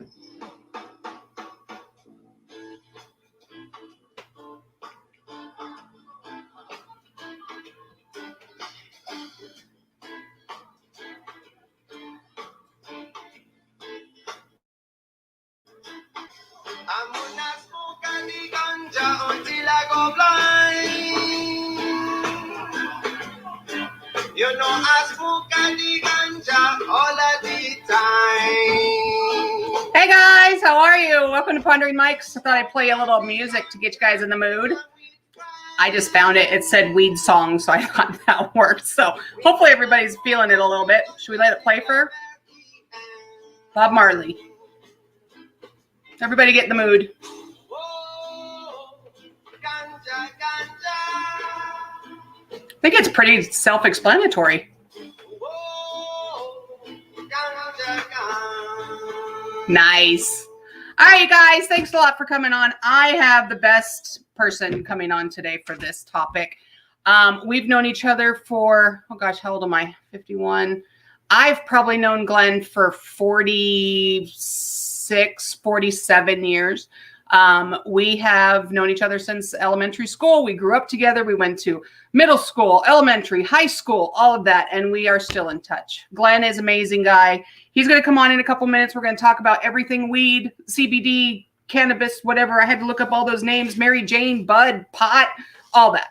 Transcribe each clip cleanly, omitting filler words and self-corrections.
You know I smoke the ganja all of the time. Hey guys, how are you? Welcome to Pondering Mics. I thought I'd play a little music to get you guys in the mood. I just found it. It said weed song, so I thought that worked. So hopefully everybody's feeling it a little bit. Should we let it play for Bob Marley? Everybody get in the mood. I think it's pretty self-explanatory. Nice. All right, guys, thanks a lot for coming on. I have the best person coming on today for this topic. We've known each other for, oh gosh, how old am I? 51. I've probably known Glenn for 46, 47 years. We have known each other since elementary school. We grew up together. We went to middle school, elementary, high school, all of that, and we are still in touch. Glenn is an amazing guy. He's going to come on in a couple minutes. We're going to talk about everything weed, CBD, cannabis, whatever. I had to look up all those names, Mary Jane, bud, pot, all that.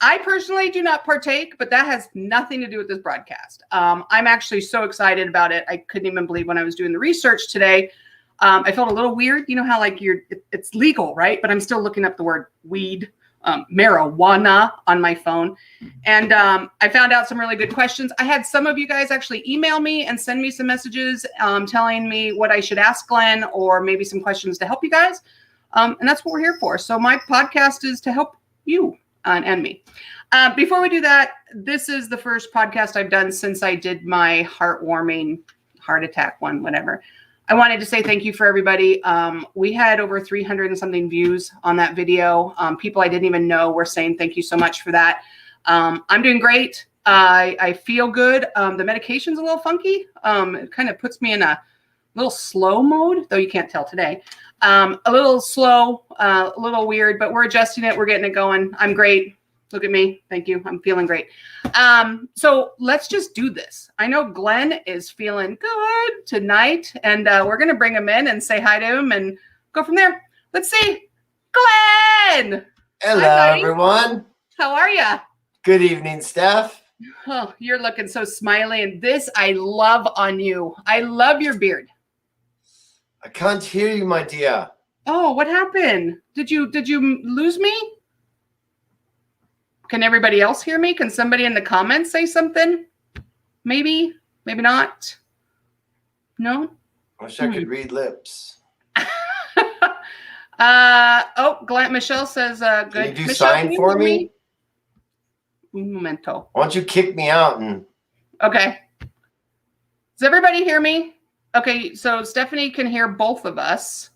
I personally do not partake, but that has nothing to do with this broadcast. I'm actually so excited about it. I couldn't even believe when I was doing the research today. I felt a little weird. You know how like it's legal, right? But I'm still looking up the word weed, marijuana on my phone. And I found out some really good questions. I had some of you guys actually email me and send me some messages telling me what I should ask Glenn or maybe some questions to help you guys. And that's what we're here for. So my podcast is to help you and me. Before we do that, this is the first podcast I've done since I did my heartwarming heart attack one, whatever. I wanted to say thank you for everybody. We had over 300 and something views on that video. People I didn't even know were saying thank you so much for that. I'm doing great. I feel good. The medication's a little funky. It kind of puts me in a little slow mode, though you can't tell today. A little slow, a little weird, but we're adjusting it. We're getting it going. I'm great. Look at me. Thank you. I'm feeling great. So let's just do this. I know Glenn is feeling good tonight, and we're going to bring him in and say hi to him and go from there. Let's see. Glenn! Hello, hi, everyone. How are you? Good evening, Steph. Oh, you're looking so smiley, and this I love on you. I love your beard. I can't hear you, my dear. Oh, what happened? Did you lose me? Can everybody else hear me? Can somebody in the comments say something? Maybe, maybe not. No? I wish I could read lips. Oh, Glenn, Michelle says, good. Can you do Michelle, sign for me? Un momento. Why don't you kick me out and... Okay. Does everybody hear me? Okay, so Stephanie can hear both of us.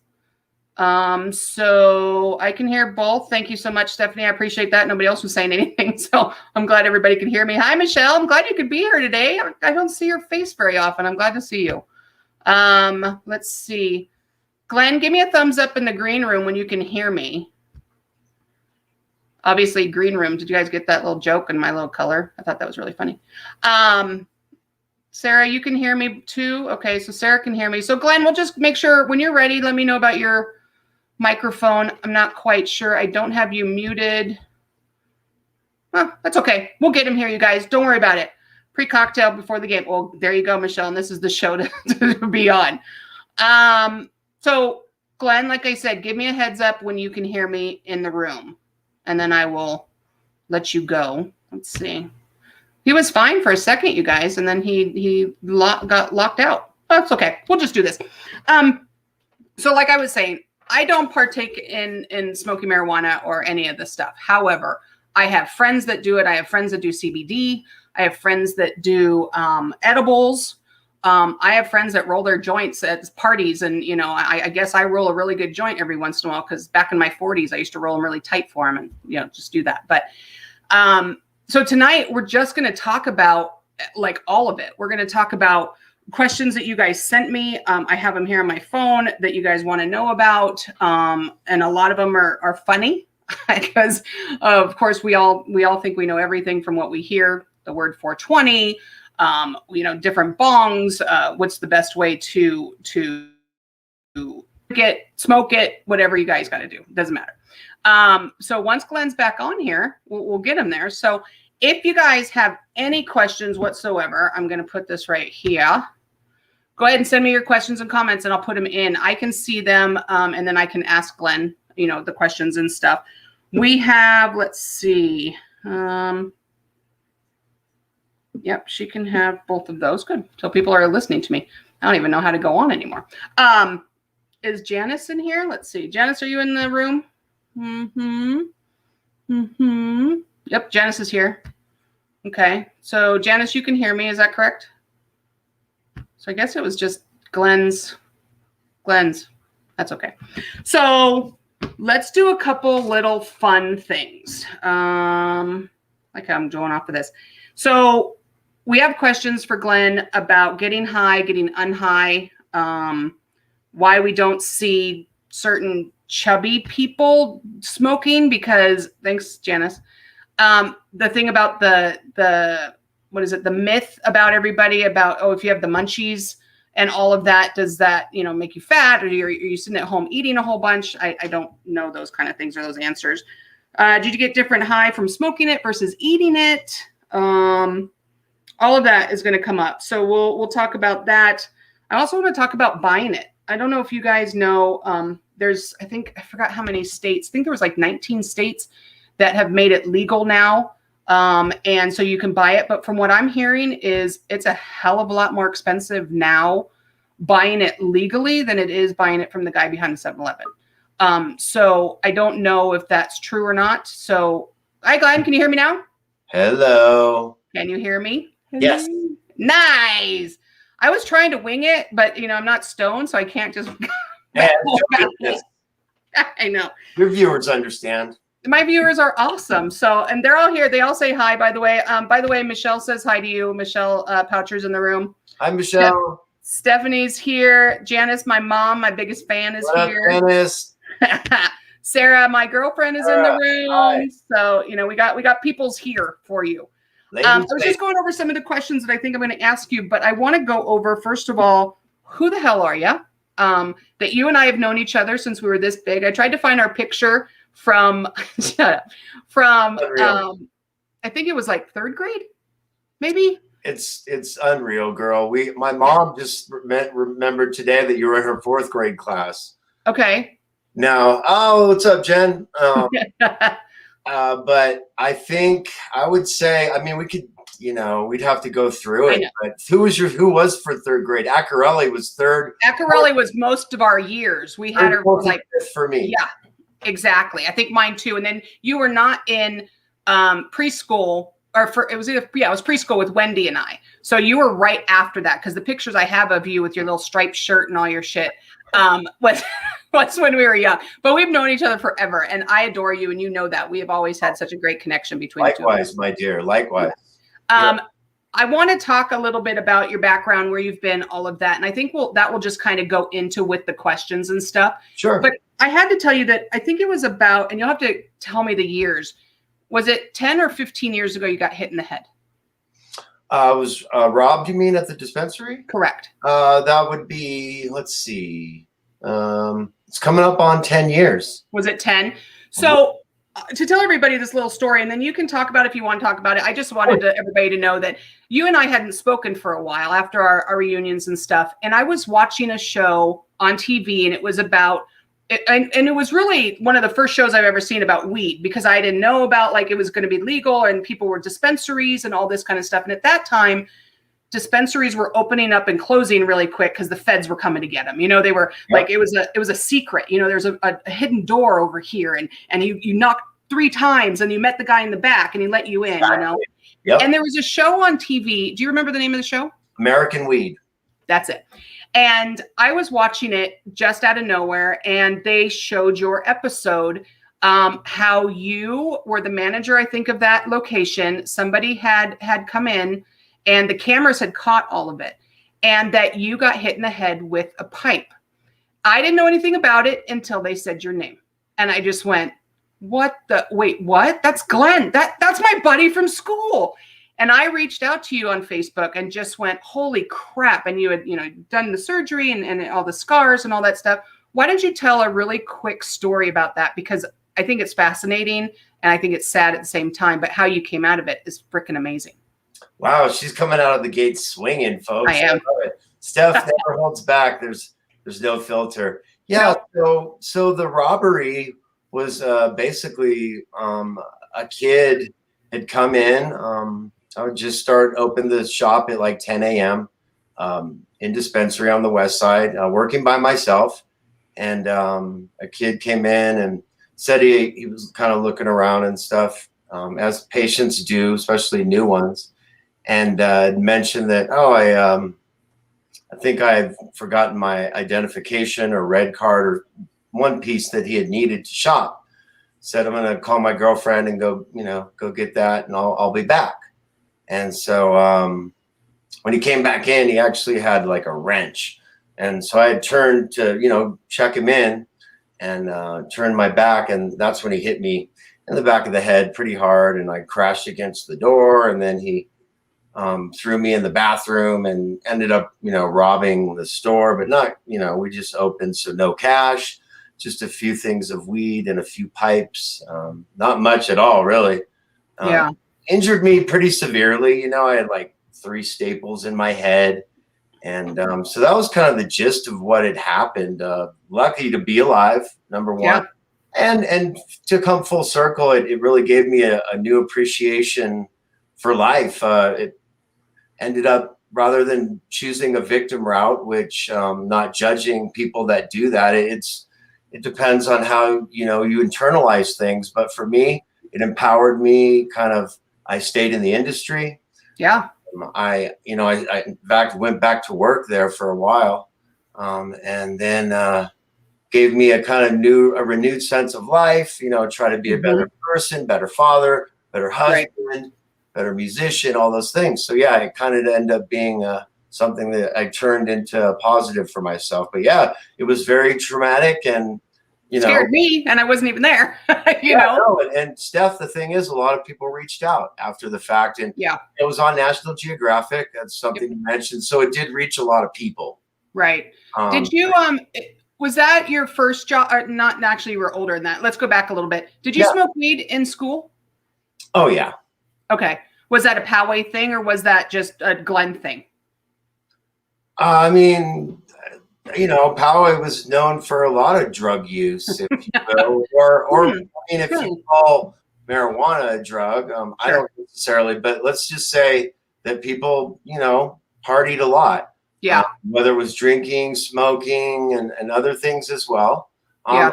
So I can hear both. Thank you so much, Stephanie. I appreciate that. Nobody else was saying anything, so I'm glad everybody can hear me. Hi, Michelle. I'm glad you could be here today. I don't see your face very often. I'm glad to see you. Let's see. Glenn, give me a thumbs up in the green room when you can hear me. Obviously, green room. Did you guys get that little joke in my little color? I thought that was really funny. Sarah, you can hear me too? Okay, so Sarah can hear me. So Glenn, we'll just make sure when you're ready, let me know about your microphone. I'm not quite sure. I don't have you muted. Well, that's okay. We'll get him here, you guys. Don't worry about it. Pre-cocktail before the game. Well, there you go, Michelle. And this is the show to be on. So Glenn, like I said, give me a heads up when you can hear me in the room. And then I will let you go. Let's see. He was fine for a second, you guys. And then he got locked out. That's okay. We'll just do this. So like I was saying, I don't partake in smoking marijuana or any of this stuff. However, I have friends that do it. I have friends that do CBD. I have friends that do edibles. I have friends that roll their joints at parties. And, you know, I guess I roll a really good joint every once in a while because back in my 40s, I used to roll them really tight for them and, you know, just do that. But so tonight we're just going to talk about like all of it. We're going to talk about questions that you guys sent me. I have them here on my phone that you guys want to know about. And a lot of them are funny because of course we all think we know everything from what we hear, the word 420, different bongs, what's the best way to smoke it, whatever you guys got to do. Doesn't matter. So once Glen's back on here, we'll get him there. So if you guys have any questions whatsoever, I'm going to put this right here. Go ahead and send me your questions and comments and I'll put them in. I can see them and then I can ask Glen, the questions and stuff. We have, let's see. Yep, she can have both of those. Good. So people are listening to me. I don't even know how to go on anymore. Is Janice in here? Let's see. Janice, are you in the room? Yep, Janice is here. Okay. So Janice, you can hear me. Is that correct? So I guess it was just Glen's. That's okay. So let's do a couple little fun things. Like I'm going off of this. So we have questions for Glen about getting high, getting unhigh, why we don't see certain chubby people smoking because, thanks, Janice. The thing about the myth about everybody about, if you have the munchies and all of that, does that, make you fat or are you sitting at home eating a whole bunch? I don't know those kind of things or those answers. Did you get different high from smoking it versus eating it? All of that is going to come up. So we'll talk about that. I also want to talk about buying it. I don't know if you guys know, I forgot how many states. I think there was like 19 states that have made it legal now. And so you can buy it. But from what I'm hearing is it's a hell of a lot more expensive now buying it legally than it is buying it from the guy behind the 7-Eleven. So I don't know if that's true or not. So, hi, Glen, can you hear me now? Hello. Can you hear me? Yes. Nice. I was trying to wing it, but I'm not stoned, so I can't just. I know. Your viewers understand. My viewers are awesome. So, and they're all here. They all say hi, by the way. Michelle says hi to you. Michelle Poucher's in the room. Hi, Michelle. Stephanie's here. Janice, my mom, my biggest fan, is here. Janice. Sarah, my girlfriend, is in the room. Hi. So, we got people's here for you. I was just going over some of the questions that I think I'm going to ask you, but I want to go over, first of all, who the hell are you? That you and I have known each other since we were this big. I tried to find our picture from, I think it was like 3rd grade, maybe. It's unreal, girl. My mom just remembered today that you were in her 4th grade class. Okay. Now, what's up, Jen? But I think I would say, we could, we'd have to go through it. But who was for 3rd grade? Accarelli was 3rd. Accarelli was most of our years. We had her like for me. Yeah, exactly. I think mine too. And then you were not in preschool, it was preschool with Wendy and I. So you were right after that because the pictures I have of you with your little striped shirt and all your shit was when we were young. But we've known each other forever, and I adore you, and you know that. We have always had such a great connection between the two of us. Likewise, my dear. Likewise. Yeah. I want to talk a little bit about your background, where you've been, all of that, and I think that will just kind of go into with the questions and stuff. Sure. But I had to tell you that I think it was about, and you'll have to tell me the years. Was it 10 or 15 years ago you got hit in the head? Was robbed, you mean, at the dispensary? Correct. That would be, let's see. It's coming up on 10 years. Was it 10? So to tell everybody this little story, and then you can talk about it if you want to talk about it. I just wanted everybody to know that you and I hadn't spoken for a while after our reunions and stuff. And I was watching a show on TV, and it was about, and it was really one of the first shows I've ever seen about weed, because I didn't know about like it was going to be legal and people were dispensaries and all this kind of stuff. And at that time, dispensaries were opening up and closing really quick because the feds were coming to get them. They were like, it was a secret. There's a hidden door over here, and you knocked 3 times and you met the guy in the back and he let you in. Exactly. Yep. And there was a show on TV. Do you remember the name of the show? American Weed. That's it. And I was watching it just out of nowhere, and they showed your episode, how you were the manager, I think, of that location. Somebody had come in, and the cameras had caught all of it. and that you got hit in the head with a pipe. I didn't know anything about it until they said your name. And I just went, wait, what? That's Glenn. That's my buddy from school. And I reached out to you on Facebook and just went, holy crap. And you had, done the surgery and all the scars and all that stuff. Why don't you tell a really quick story about that? Because I think it's fascinating and I think it's sad at the same time, but how you came out of it is freaking amazing. Wow. She's coming out of the gate swinging, folks. I am. love it. Steph never holds back. There's no filter. Yeah. So the robbery was basically a kid had come in. I would just open the shop at like 10 a.m. In dispensary on the west side, working by myself. And a kid came in and said he was kind of looking around and stuff, as patients do, especially new ones. And mentioned that, I think I've forgotten my identification or red card or one piece that he had needed to shop. Said, I'm going to call my girlfriend and go get that, and I'll be back. And so when he came back in, he actually had like a wrench. And so I had turned to, check him in and turned my back. And that's when he hit me in the back of the head pretty hard. And I crashed against the door. And then he threw me in the bathroom and ended up, robbing the store. But not, we just opened. So no cash, just a few things of weed and a few pipes. Not much at all, really. Yeah. Injured me pretty severely. I had like 3 staples in my head. And so that was kind of the gist of what had happened. Lucky to be alive, number one. Yeah. And to come full circle, it really gave me a new appreciation for life. It ended up, rather than choosing a victim route, which not judging people that do that, it depends on how, you internalize things. But for me, it empowered me kind of. I stayed in the industry. Yeah. I in fact went back to work there for a while, and then gave me a kind of a renewed sense of life. Try to be a better person, better father, better husband, better musician, all those things. So yeah, it kind of ended up being something that I turned into a positive for myself. But yeah, it was very traumatic and. Scared me, and I wasn't even there. And Steph, the thing is, a lot of people reached out after the fact, and it was on National Geographic. That's something you mentioned, so it did reach a lot of people. Right? Did you was that your first job? Or not actually, you were older than that. Let's go back a little bit. Did you smoke weed in school? Oh yeah. Okay. Was that a Poway thing, or was that just a Glen thing? I mean. Poway was known for a lot of drug use, if you will, or if you call marijuana a drug, I don't necessarily, but let's just say that people, partied a lot. Yeah. Whether it was drinking, smoking, and other things as well. I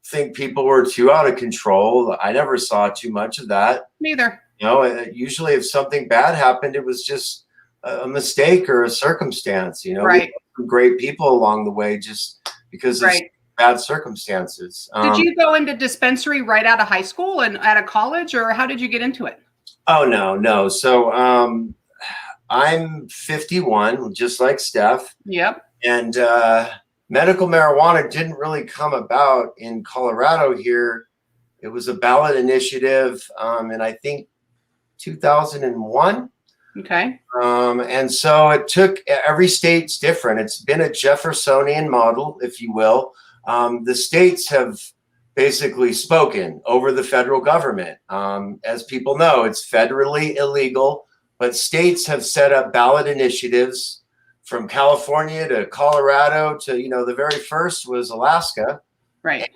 think people were too out of control. I never saw too much of that. Neither. Usually if something bad happened, it was just a mistake or a circumstance, Right. Great people along the way just because of bad circumstances. Did you go into dispensary right out of high school and out of college, or how did you get into it? Oh, no. So I'm 51, just like Steph. Yep. And medical marijuana didn't really come about in Colorado here. It was a ballot initiative in, I think, 2001. Okay. And so it took, every state's different. It's been a Jeffersonian model, if you will. The states have basically spoken over the federal government. As people know, it's federally illegal, but states have set up ballot initiatives from California to Colorado to, the very first was Alaska. Right.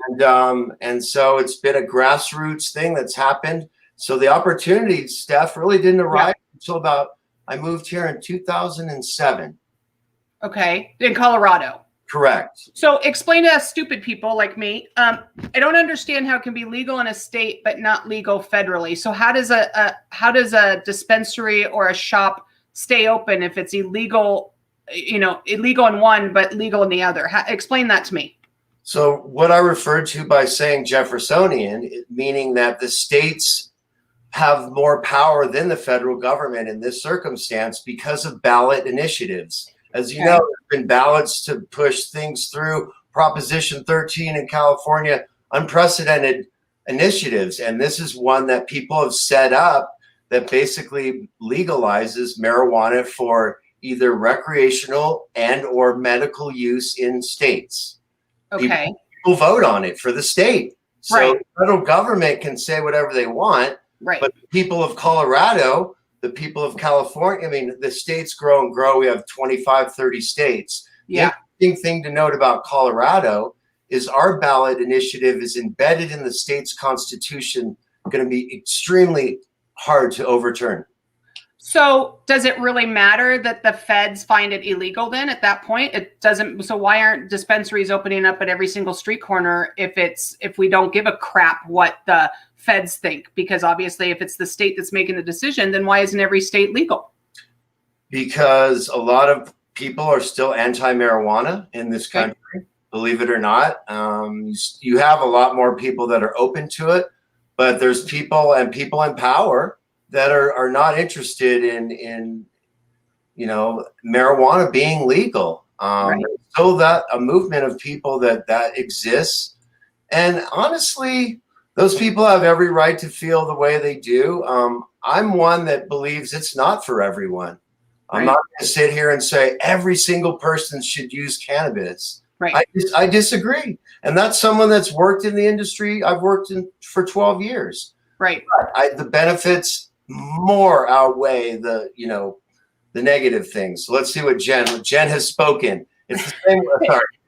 And so it's been a grassroots thing that's happened. So the opportunity, Steph, really didn't arrive until I moved here in 2007. Okay. In Colorado. Correct. So explain to us stupid people like me. I don't understand how it can be legal in a state, but not legal federally. So how does a dispensary or a shop stay open if it's illegal, illegal in one, but legal in the other? Explain that to me. So what I referred to by saying Jeffersonian, meaning that the states have more power than the federal government in this circumstance because of ballot initiatives. As you Okay. know, there's been ballots to push things through. Proposition 13 in California, unprecedented initiatives. And this is one that people have set up that basically legalizes marijuana for either recreational and or medical use in states. Okay. People vote on it for the state. So Right. the federal government can say whatever they want, Right. but the people of Colorado, the people of California, I mean, the states grow and grow. We have 25, 30 states. Yeah. The interesting thing to note about Colorado is our ballot initiative is embedded in the state's constitution, going to be extremely hard to overturn. So does it really matter that the feds find it illegal then at that point? It doesn't. So why aren't dispensaries opening up at every single street corner if we don't give a crap what the feds think? Because obviously if it's the state that's making the decision, then why isn't every state legal? Because a lot of people are still anti-marijuana in this country, believe it or not. You have a lot more people that are open to it, but there's people in power that are not interested in marijuana being legal. So that a movement of people that exists, and honestly, those people have every right to feel the way they do. I'm one that believes it's not for everyone. I'm not going to sit here and say every single person should use cannabis. Right. I disagree, and that's someone that's worked in the industry. I've worked in for 12 years. Right. The benefits more outweigh the negative things. So let's see what Jen has spoken. It's the same.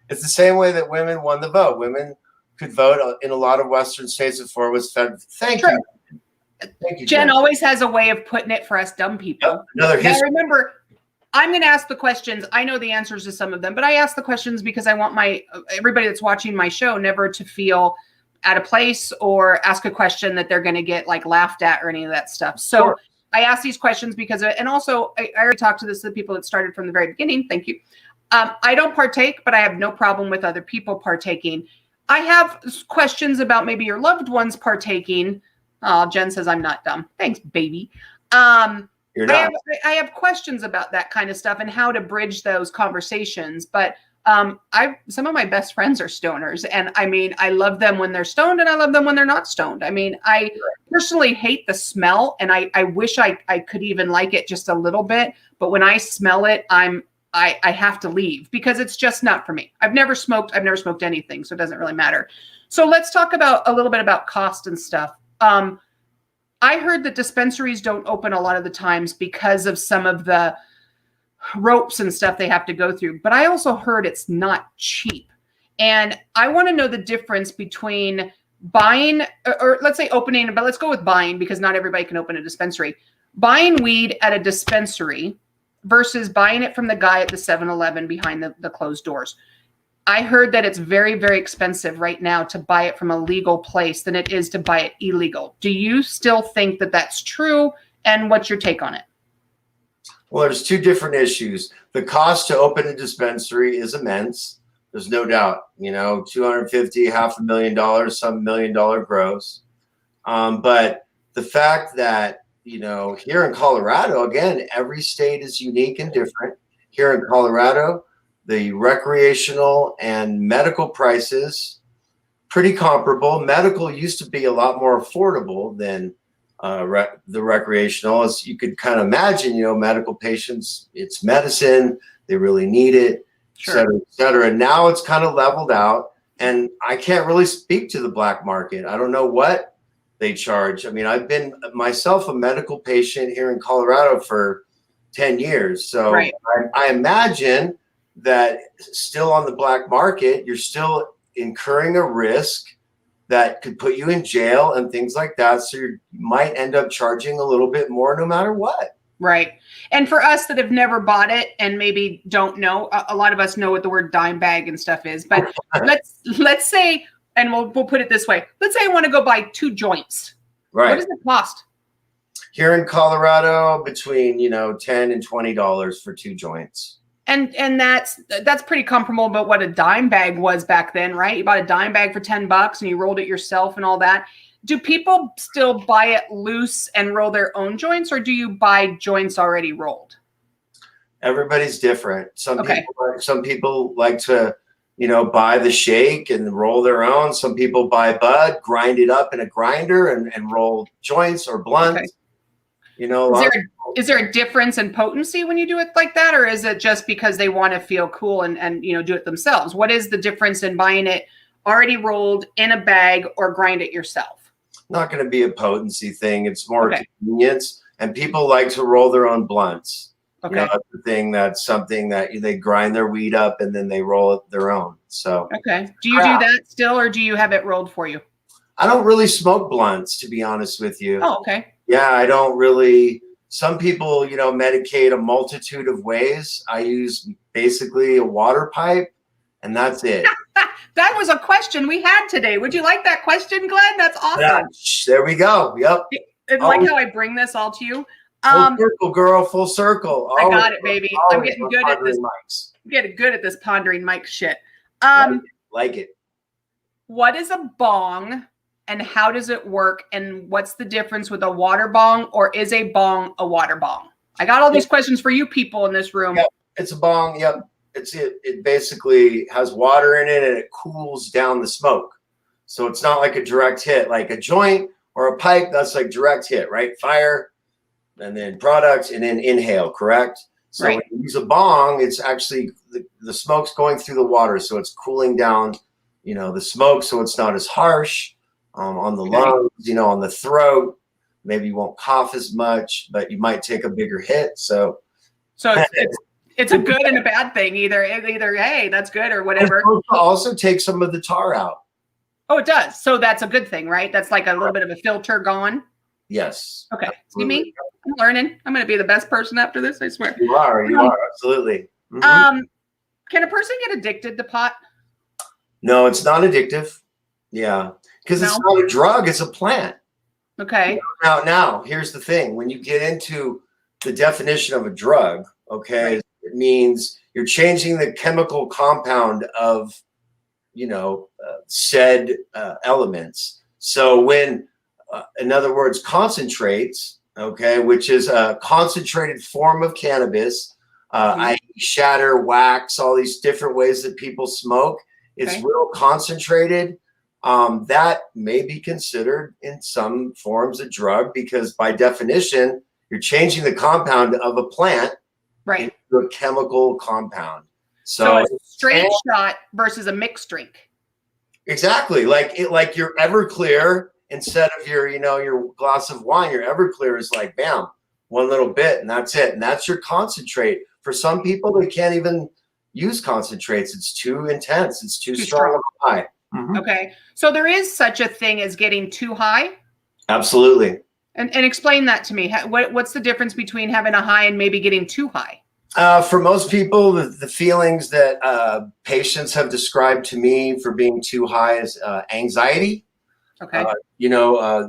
It's the same way that women won the vote. Women could vote in a lot of Western states before it was fed. Thank you. Thank you, Jen always has a way of putting it for us dumb people. Now remember, I'm going to ask the questions. I know the answers to some of them, but I ask the questions because I want everybody that's watching my show never to feel out of place or ask a question that they're going to get like laughed at or any of that stuff. So sure. I ask these questions because, and also I already talked to the people that started from the very beginning. Thank you. I don't partake, but I have no problem with other people partaking. I have questions about maybe your loved ones partaking. Jen says I'm not dumb. Thanks, baby. You're not. I have questions about that kind of stuff and how to bridge those conversations. But some of my best friends are stoners, and I mean, I love them when they're stoned, and I love them when they're not stoned. I mean, I personally hate the smell, and I wish I could even like it just a little bit. But when I smell it, I have to leave because it's just not for me. I've never smoked anything, so it doesn't really matter. So let's talk about a little bit about cost and stuff. I heard that dispensaries don't open a lot of the times because of some of the ropes and stuff they have to go through. But I also heard it's not cheap. And I want to know the difference between buying, or let's say opening, but let's go with buying because not everybody can open a dispensary. Buying weed at a dispensary versus buying it from the guy at the 7-Eleven behind the closed doors. I heard that it's very, very expensive right now to buy it from a legal place than it is to buy it illegal. Do you still think that that's true? And what's your take on it? Well, there's two different issues. The cost to open a dispensary is immense. There's no doubt, $250,000, $500,000, some $1 million gross. But the fact that, here in Colorado, again, every state is unique and different. Here in Colorado, the recreational and medical prices, pretty comparable. Medical used to be a lot more affordable than the recreational. As you could kind of imagine, medical patients, it's medicine, they really need it, et cetera. And now it's kind of leveled out. And I can't really speak to the black market. I don't know what they charge. I mean, I've been myself a medical patient here in Colorado for 10 years. So I imagine that still on the black market, you're still incurring a risk that could put you in jail and things like that. So you might end up charging a little bit more no matter what. Right. And for us that have never bought it and maybe don't know, a lot of us know what the word dime bag and stuff is, but let's say, and we'll put it this way. Let's say I want to go buy 2 joints. Right. What does it cost? Here in Colorado, between, $10 and $20 for 2 joints. And that's pretty comparable about what a dime bag was back then, right? You bought a dime bag for $10 and you rolled it yourself and all that. Do people still buy it loose and roll their own joints, or do you buy joints already rolled? Everybody's different. Okay. Some people like to, buy the shake and roll their own. Some people buy bud, grind it up in a grinder and roll joints or blunts. Okay. Is Is there a difference in potency when you do it like that, or is it just because they want to feel cool and do it themselves? What is the difference in buying it already rolled in a bag or grind it yourself? not going to be a potency thing. It's more convenience, and people like to roll their own blunts. Okay. That's the thing. That's something that they grind their weed up and then they roll it their own. So okay. Do you do that still, or do you have it rolled for you? I don't really smoke blunts, to be honest with you. Oh, okay. Yeah, I don't really. Some people, medicate a multitude of ways. I use basically a water pipe, and that's it. That was a question we had today. Would you like that question, Glenn? That's awesome. Yeah, there we go. Yep. And like how I bring this all to you. Full circle, girl. Full circle. I got it, baby. I'm getting good at this. I'm getting good at this pondering mic shit. Like it. What is a bong, and how does it work? And what's the difference with a water bong, or is a bong a water bong? I got all these questions for you people in this room. Yep, it's a bong. Yep. It basically has water in it and it cools down the smoke. So it's not like a direct hit, like a joint or a pipe. That's like direct hit, right? Fire and then product and then inhale, correct? So when you use a bong, it's actually the smoke's going through the water. So it's cooling down, the smoke. So it's not as harsh on the lungs, on the throat. Maybe you won't cough as much, but you might take a bigger hit. So it's a good and a bad thing. Either hey, that's good or whatever. It also take some of the tar out. Oh, it does. So that's a good thing, right? That's like a little bit of a filter gone. Yes. Okay. See me? I'm learning. I'm going to be the best person after this, I swear. You are absolutely. Mm-hmm. Can a person get addicted to pot? No, it's not addictive. Yeah, because it's not a drug; it's a plant. Okay. Now, here's the thing: when you get into the definition of a drug, it means you're changing the chemical compound of, said elements. So when, in other words, concentrates, which is a concentrated form of cannabis, i.e. shatter, wax, all these different ways that people smoke. It's real concentrated. That may be considered in some forms a drug because by definition, you're changing the compound of a plant into a chemical compound. So a straight shot versus a mixed drink. Exactly. Like your Everclear, instead of your glass of wine, your Everclear is like, bam, one little bit and that's it. And that's your concentrate. For some people, they can't even use concentrates. It's too intense. It's too strong of a high. Mm-hmm. Okay. So there is such a thing as getting too high? Absolutely. And explain that to me. What's the difference between having a high and maybe getting too high? For most people, the feelings that patients have described to me for being too high is anxiety. Okay.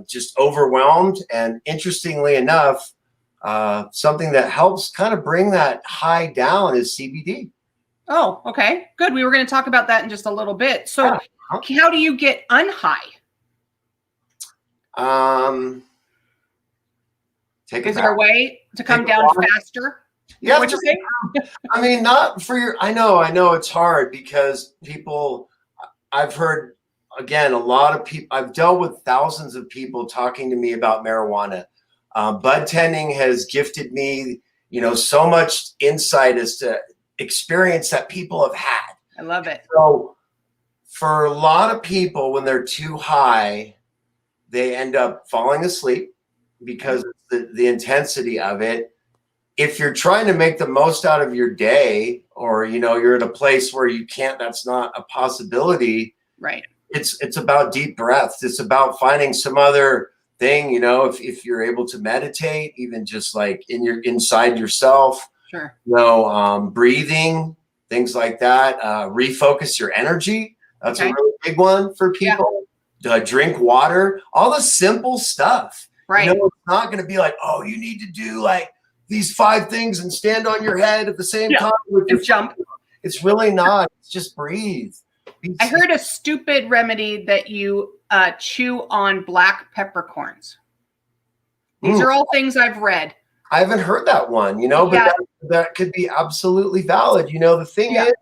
Just overwhelmed. And interestingly enough, something that helps kind of bring that high down is CBD. Oh, okay. Good. We were going to talk about that in just a little bit. So how do you get unhigh? Is there a way to come down faster? Yeah. What'd you say? I mean, not for your, I know it's hard because I've heard, again, a lot of people, I've dealt with thousands of people talking to me about marijuana. Bud tending has gifted me, so much insight as to experience that people have had. I love it. So for a lot of people, when they're too high, they end up falling asleep because of the intensity of it. If you're trying to make the most out of your day, or you're at a place where you can't, that's not a possibility. Right. It's about deep breaths. It's about finding some other thing, if you're able to meditate, even just like inside yourself. Sure. Breathing, things like that. Refocus your energy. That's a really big one for people. Yeah. Drink water. All the simple stuff. Right. It's not going to be like, oh, you need to do like these 5 things and stand on your head at the same time with your jump. It's really not. It's just breathe. I heard a stupid remedy that you chew on black peppercorns. These are all things I've read. I haven't heard that one, but that could be absolutely valid. The thing is,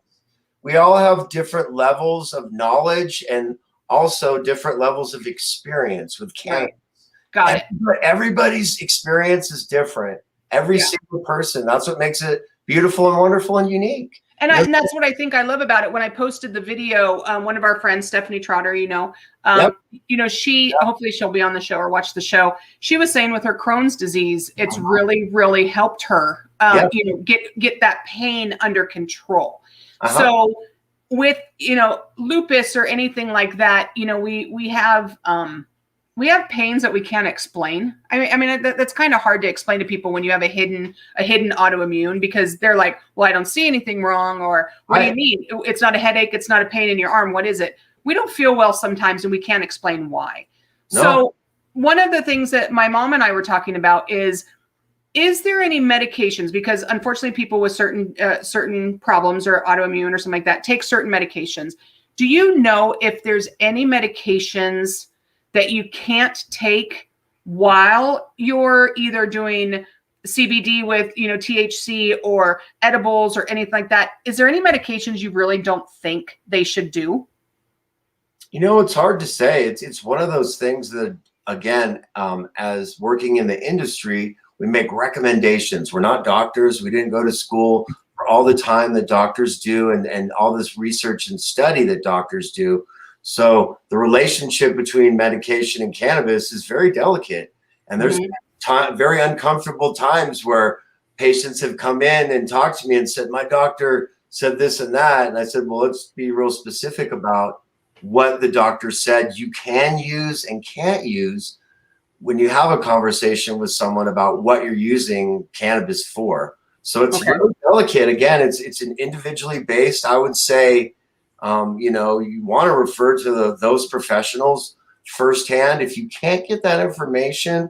we all have different levels of knowledge and also different levels of experience with cannabis. Got it. Everybody's experience is different. Every single person. That's what makes it beautiful and wonderful and unique. And that's what I think I love about it. When I posted the video, one of our friends, Stephanie Trotter, she hopefully she'll be on the show or watch the show. She was saying with her Crohn's disease, it's really, really helped her, get that pain under control. So with lupus or anything like that, we have pains that we can't explain. I mean that's kind of hard to explain to people when you have a hidden autoimmune, because they're like, well, I don't see anything wrong, or what do you mean? It's not a headache. It's not a pain in your arm. What is it? We don't feel well sometimes, and we can't explain why. No. So one of the things that my mom and I were talking about is there any medications? Because unfortunately, people with certain problems or autoimmune or something like that take certain medications. Do you know if there's any medications that you can't take while you're either doing CBD with, THC or edibles or anything like that? Is there any medications you really don't think they should do? It's hard to say. It's one of those things that, again, as working in the industry, we make recommendations. We're not doctors. We didn't go to school for all the time that doctors do and all this research and study that doctors do. So the relationship between medication and cannabis is very delicate. And there's very uncomfortable times where patients have come in and talked to me and said, my doctor said this and that. And I said, well, let's be real specific about what the doctor said you can use and can't use when you have a conversation with someone about what you're using cannabis for. So it's really delicate. Again, it's an individually based, I would say. You want to refer to those professionals firsthand. If you can't get that information,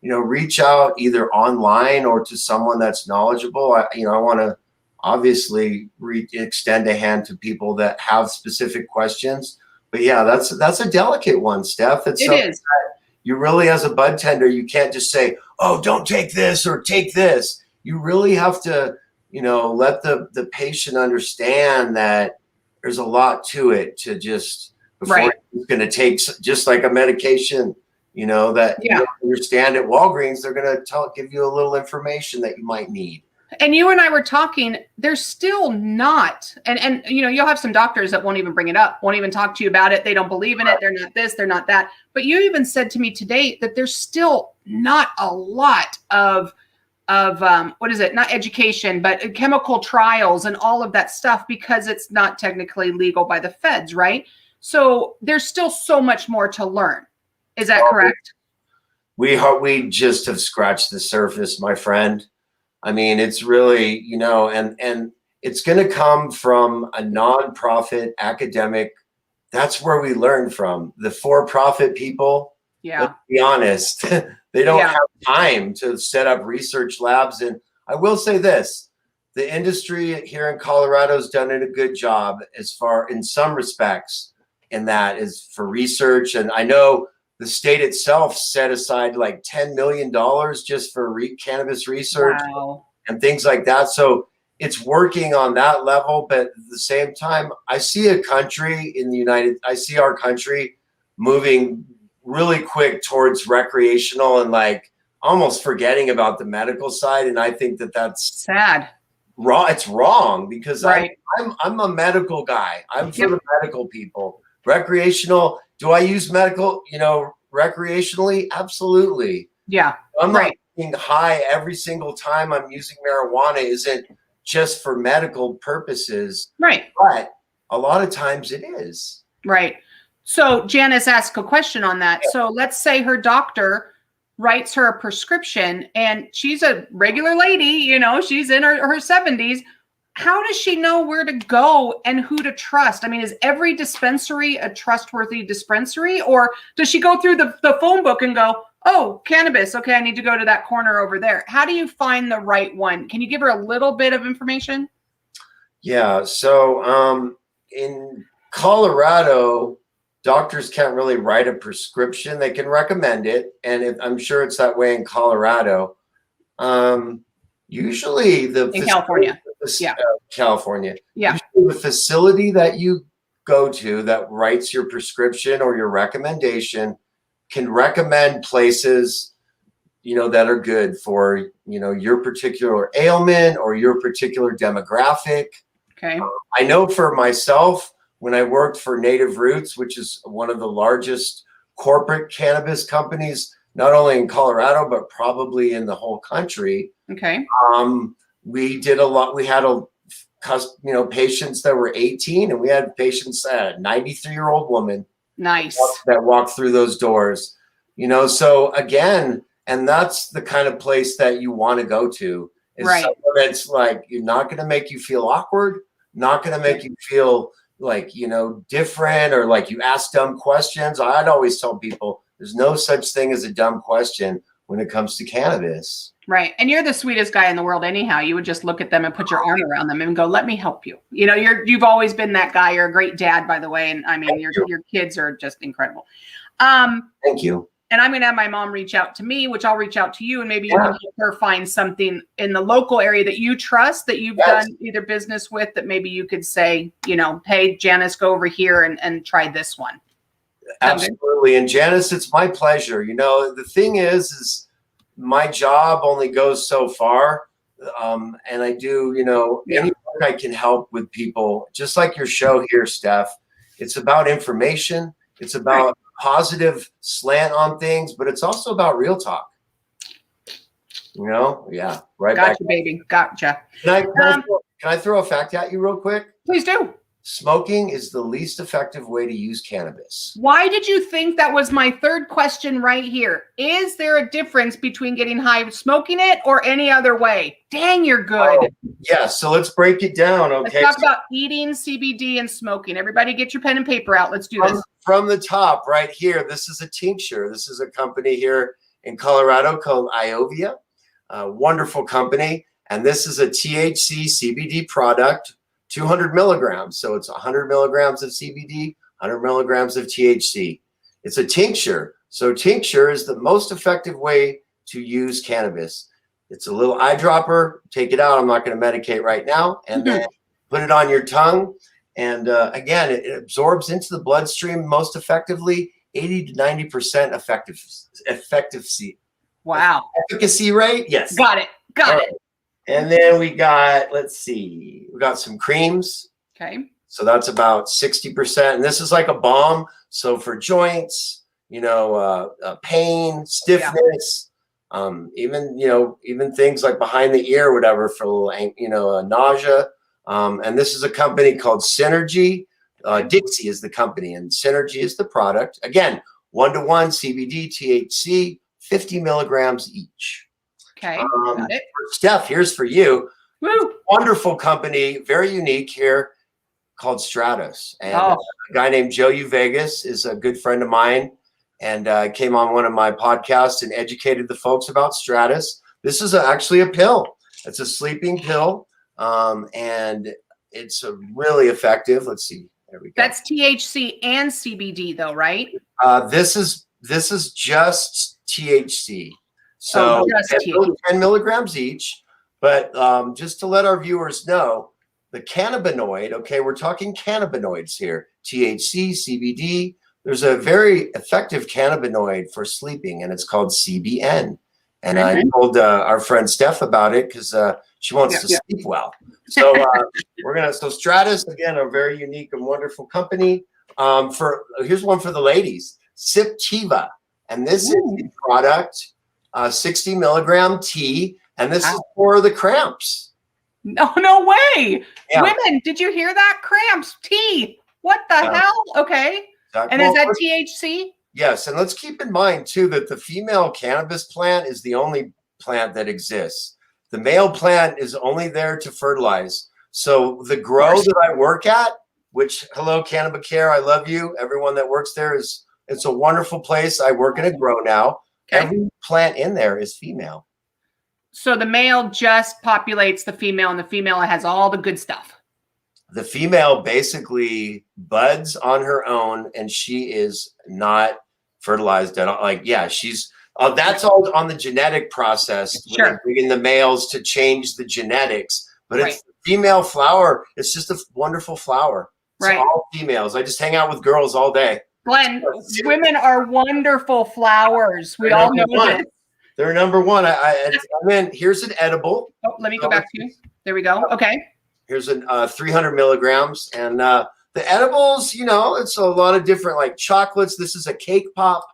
reach out either online or to someone that's knowledgeable. I want to obviously extend a hand to people that have specific questions. But yeah, that's a delicate one, Steph. It is. You really, as a bud tender, you can't just say, oh, don't take this or take this. You really have to, let the patient understand that there's a lot to it to just before it's going to take, just like a medication, that you understand at Walgreens, they're going to give you a little information that you might need. And you and I were talking, there's still not, and you'll have some doctors that won't even bring it up, won't even talk to you about it. They don't believe in it. They're not this, they're not that. But you even said to me today that there's still not a lot of what is it? Not education, but chemical trials and all of that stuff, because it's not technically legal by the feds, right? So there's still so much more to learn. Is that correct? We just have scratched the surface, my friend. I mean, it's really, and it's going to come from a nonprofit academic. That's where we learn from. The for-profit people, let's be honest, they don't have time to set up research labs. And I will say this, the industry here in Colorado has done a good job in some respects, and that is for research. And I know the state itself set aside like $10 million just for cannabis research and things like that. So it's working on that level. But at the same time, I see our country moving really quick towards recreational and like almost forgetting about the medical side. And I think that's sad. Wrong. It's wrong because I'm a medical guy. I'm for the medical people. Recreational. Do I use medical, recreationally? Absolutely. Yeah. I'm not getting high every single time I'm using marijuana isn't just for medical purposes. Right. But a lot of times it is. Right. So Janice asked a question on that. Yeah. So let's say her doctor writes her a prescription and she's a regular lady, she's in her 70s. How does she know where to go and who to trust? I mean, is every dispensary a trustworthy dispensary, or does she go through the phone book and go, oh, cannabis. Okay, I need to go to that corner over there. How do you find the right one? Can you give her a little bit of information? Yeah. So in Colorado, doctors can't really write a prescription. They can recommend it. And I'm sure it's that way in Colorado. Usually In California. Yeah. California. Yeah. Usually the facility that you go to that writes your prescription or your recommendation can recommend places, that are good for, your particular ailment or your particular demographic. Okay. I know for myself, when I worked for Native Roots, which is one of the largest corporate cannabis companies, not only in Colorado, but probably in the whole country. Okay. We did a lot. We had patients that were 18, and we had patients, a 93-year-old woman. Nice. That walked through those doors, so again, and that's the kind of place that you want to go to. Is right. That's like, you're not going to make you feel awkward, not going to make you feel like, different, or like you ask dumb questions. I'd always tell people there's no such thing as a dumb question when it comes to cannabis. Right. And you're the sweetest guy in the world anyhow. You would just look at them and put your arm around them and go, let me help you. You've always been that guy. You're a great dad, by the way. And I mean, your kids are just incredible. Thank you. And I'm going to have my mom reach out to me, which I'll reach out to you, and maybe you can help her find something in the local area that you trust, that you've done either business with, that maybe you could say, hey, Janice, go over here and try this one. Absolutely. And Janice, it's my pleasure. The thing is my job only goes so far. And I do, any work I can help with people, just like your show here, Steph. It's about information. It's about positive slant on things, but it's also about real talk. Yeah. Right. Gotcha, baby. Gotcha. Can I throw a fact at you real quick? Please do. Smoking is the least effective way to use cannabis. Why did you think that was my third question right here? Is there a difference between getting high smoking it or any other way? Dang, you're good. Yeah, so let's break it down, okay? Let's talk about eating, CBD, and smoking. Everybody get your pen and paper out. Let's do this. From the top right here, this is a tincture. This is a company here in Colorado called Iovia, a wonderful company. And this is a THC CBD product. 200 milligrams. So it's 100 milligrams of CBD, 100 milligrams of THC. It's a tincture. So tincture is the most effective way to use cannabis. It's a little eyedropper. Take it out. I'm not going to medicate right now. And then put it on your tongue. And again, it absorbs into the bloodstream most effectively, 80 to 90% efficacy. Wow. Efficacy rate? Yes. Got it. Got it. And then we got, we got some creams. Okay. So that's about 60%. And this is like a balm. So for joints, pain, stiffness, even things like behind the ear, whatever, for a little, nausea. And this is a company called Synergy. Dixie is the company, and Synergy is the product. Again, 1-to-1 CBD, THC, 50 milligrams each. Okay. Got it. Steph, here's for you. Woo. Wonderful company, very unique here, called Stratus. And a guy named Joe U. Vegas is a good friend of mine, and came on one of my podcasts and educated the folks about Stratus. This is actually a pill. It's a sleeping pill, and it's really effective. Let's see. There we go. That's THC and CBD, though, right? This is just THC. So 10 milligrams each. But just to let our viewers know, the cannabinoid, okay, we're talking cannabinoids here, THC, CBD. There's a very effective cannabinoid for sleeping, and it's called CBN. And I told our friend Steph about it because she wants to sleep well. So so Stratus, again, a very unique and wonderful company. Here's one for the ladies, Siptiva. And this is the product, 60 milligram tea. And this is for the cramps. No way. Yeah. Women, did you hear that? Cramps, tea. What the hell? Okay. And is that THC? Yes. And let's keep in mind, too, that the female cannabis plant is the only plant that exists. The male plant is only there to fertilize. So the grow that I work at, which, hello, Cannabicare, I love you. Everyone that works there it's a wonderful place. I work in a grow now. Okay. Every plant in there is female. So the male just populates the female, and the female has all the good stuff. The female basically buds on her own, and she is not fertilized at all. That's all on the genetic process. Sure. Bringing the males to change the genetics, but Right. it's the female flower. It's just a wonderful flower. It's Right. all females. I just hang out with girls all day. Glenn, women are wonderful flowers. We all know this. They're number one. Here's an edible. Oh, let me go back to you. There we go. Okay. Here's a 300 milligrams. And the edibles, it's a lot of different like chocolates. This is a cake pop.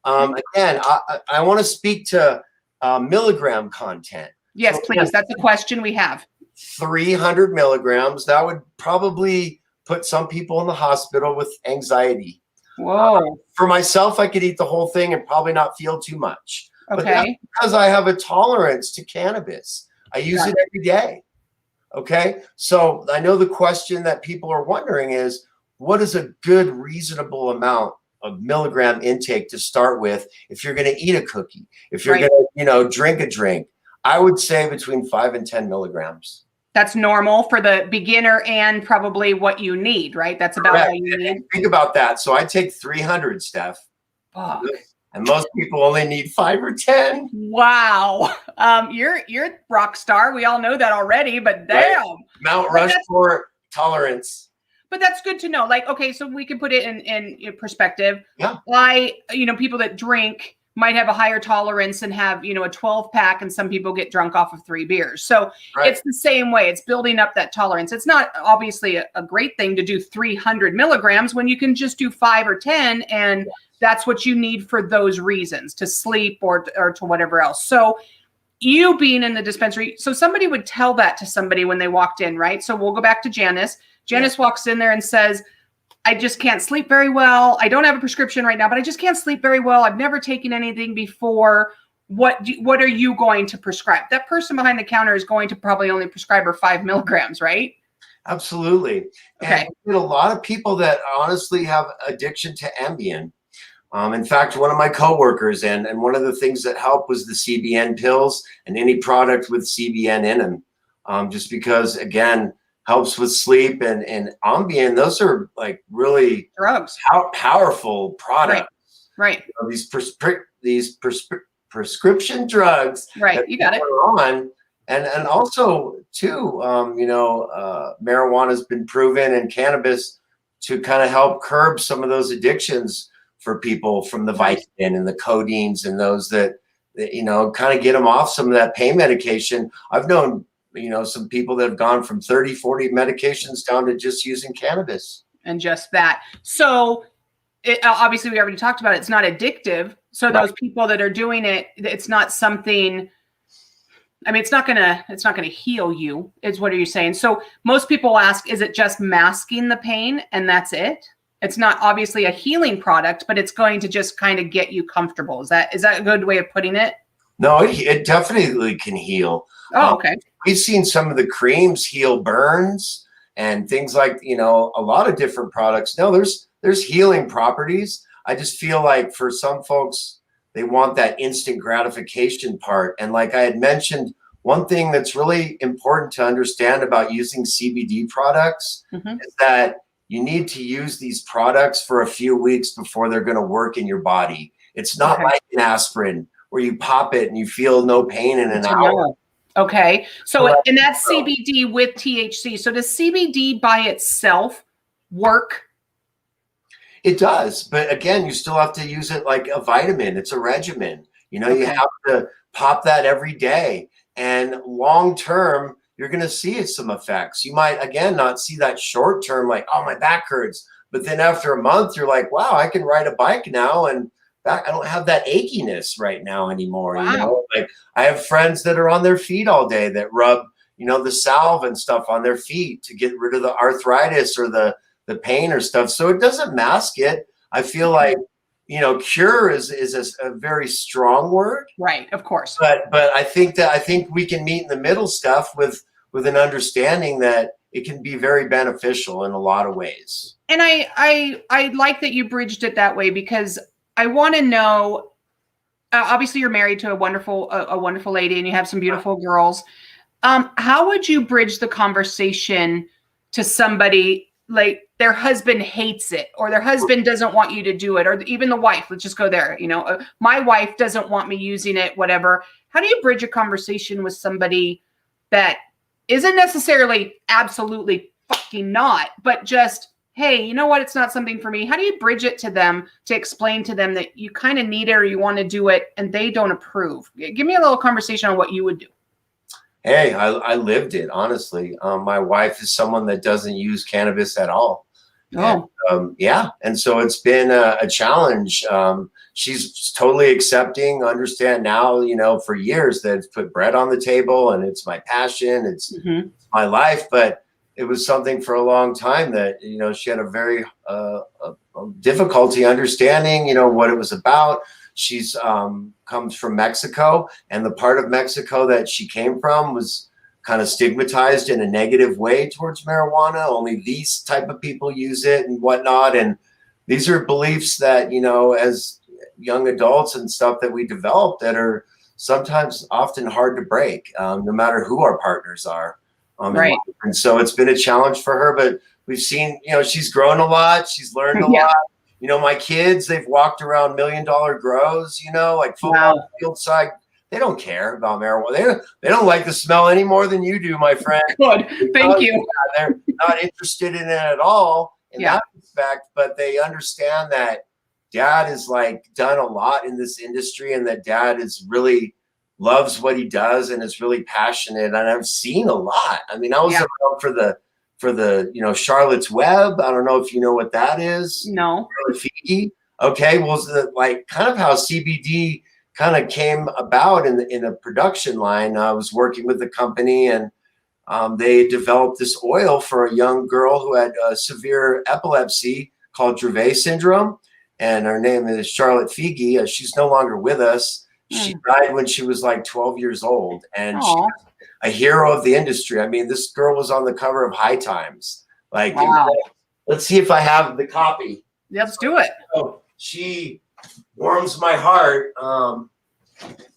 Again, I want to speak to milligram content. Yes, so, please. That's a question we have. 300 milligrams. That would probably put some people in the hospital with anxiety. Whoa. For myself, I could eat the whole thing and probably not feel too much. Okay. But that's because I have a tolerance to cannabis. I use it every day. Okay. So I know the question that people are wondering is, what is a good, reasonable amount of milligram intake to start with if you're going to eat a cookie, if you're going to, drink a drink? I would say between 5 and 10 milligrams. That's normal for the beginner and probably what you need, right? That's about what you need. Think about that. So I take 300, Steph. Fuck. And most people only need 5 or 10. Wow. You're rock star. We all know that already, but damn. Right. Mount Rushmore tolerance. But that's good to know. Like, okay, so we can put it in perspective. Yeah. People that drink might have a higher tolerance and have, a 12 pack, and some people get drunk off of 3 beers. So It's the same way. It's building up that tolerance. It's not obviously a great thing to do 300 milligrams when you can just do 5 or 10. And that's what you need for those reasons, to sleep or to whatever else. So you being in the dispensary, so somebody would tell that to somebody when they walked in, right? So we'll go back to Janice. Janice walks in there and says, I just can't sleep very well. I don't have a prescription right now, but I just can't sleep very well. I've never taken anything before. What are you going to prescribe? That person behind the counter is going to probably only prescribe her 5 milligrams, right? Absolutely. Okay. And a lot of people that honestly have addiction to Ambien. In fact, one of my coworkers and one of the things that helped was the CBN pills and any product with CBN in them. Just because, again, helps with sleep and Ambien. Those are like really drugs, powerful products. Right. These prescription drugs. Right. You got it. On. And also too, marijuana has been proven and cannabis to kind of help curb some of those addictions for people from the Vicodin and the codeines and those that kind of get them off some of that pain medication. I've known some people that have gone from 30, 40 medications down to just using cannabis. And just that. So obviously we already talked about it. It's not addictive. So those people that are doing it, it's not something, it's not gonna heal you, is what are you saying? So most people ask, is it just masking the pain and that's it? It's not obviously a healing product, but it's going to just kind of get you comfortable. Is that a good way of putting it? No, it definitely can heal. Oh, okay. We've seen some of the creams heal burns and things like, a lot of different products. No, there's healing properties. I just feel like for some folks, they want that instant gratification part. And like I had mentioned, one thing that's really important to understand about using CBD products is that you need to use these products for a few weeks before they're going to work in your body. It's not like an aspirin where you pop it and you feel no pain in an hour. Okay. So, and that's CBD with THC. So does CBD by itself work? It does. But again, you still have to use it like a vitamin. It's a regimen. You have to pop that every day. And long term, you're going to see some effects. You might, again, not see that short term, like, oh, my back hurts. But then after a month, you're like, wow, I can ride a bike now. And I don't have that achiness right now anymore. Wow. Like I have friends that are on their feet all day that rub, the salve and stuff on their feet to get rid of the arthritis or the pain or stuff. So it doesn't mask it. I feel like, cure is a very strong word. Right. Of course. But I think we can meet in the middle stuff with an understanding that it can be very beneficial in a lot of ways. And I like that you bridged it that way, because I want to know, obviously you're married to a wonderful lady and you have some beautiful girls. How would you bridge the conversation to somebody like their husband hates it, or their husband doesn't want you to do it, or even the wife, let's just go there, my wife doesn't want me using it, whatever. How do you bridge a conversation with somebody that isn't necessarily absolutely fucking not, but just, hey, you know what? It's not something for me. How do you bridge it to them to explain to them that you kind of need it or you want to do it and they don't approve? Give me a little conversation on what you would do. Hey, I lived it, honestly. My wife is someone that doesn't use cannabis at all. Oh, And, yeah. And so it's been a challenge. She's totally accepting, understand now, for years that it's put bread on the table and it's my passion. It's my life. But it was something for a long time that, she had a very difficulty understanding, what it was about. She's comes from Mexico, and the part of Mexico that she came from was kind of stigmatized in a negative way towards marijuana. Only these type of people use it and whatnot. And these are beliefs that, as young adults and stuff that we develop that are sometimes often hard to break, no matter who our partners are. Right. And so it's been a challenge for her, but we've seen, she's grown a lot. She's learned a lot. My kids, they've walked around $1 million grows, like football field side. They don't care about marijuana. They don't like the smell any more than you do, my friend. Good. Thank you. They're not interested in it at all in that respect, but they understand that dad has done a lot in this industry, and that dad is really loves what he does and is really passionate. And I've seen a lot. I mean, I was around for the Charlotte's Web. I don't know if you know what that is. No. Okay. Well, kind of how CBD kind of came about in a production line. I was working with the company, and they developed this oil for a young girl who had severe epilepsy called Dravet syndrome. And her name is Charlotte Figi. She's no longer with us. She died when she was 12 years old, and she's a hero of the industry. I mean, this girl was on the cover of High Times. Let's see if I have the copy. Let's do it. So she warms my heart.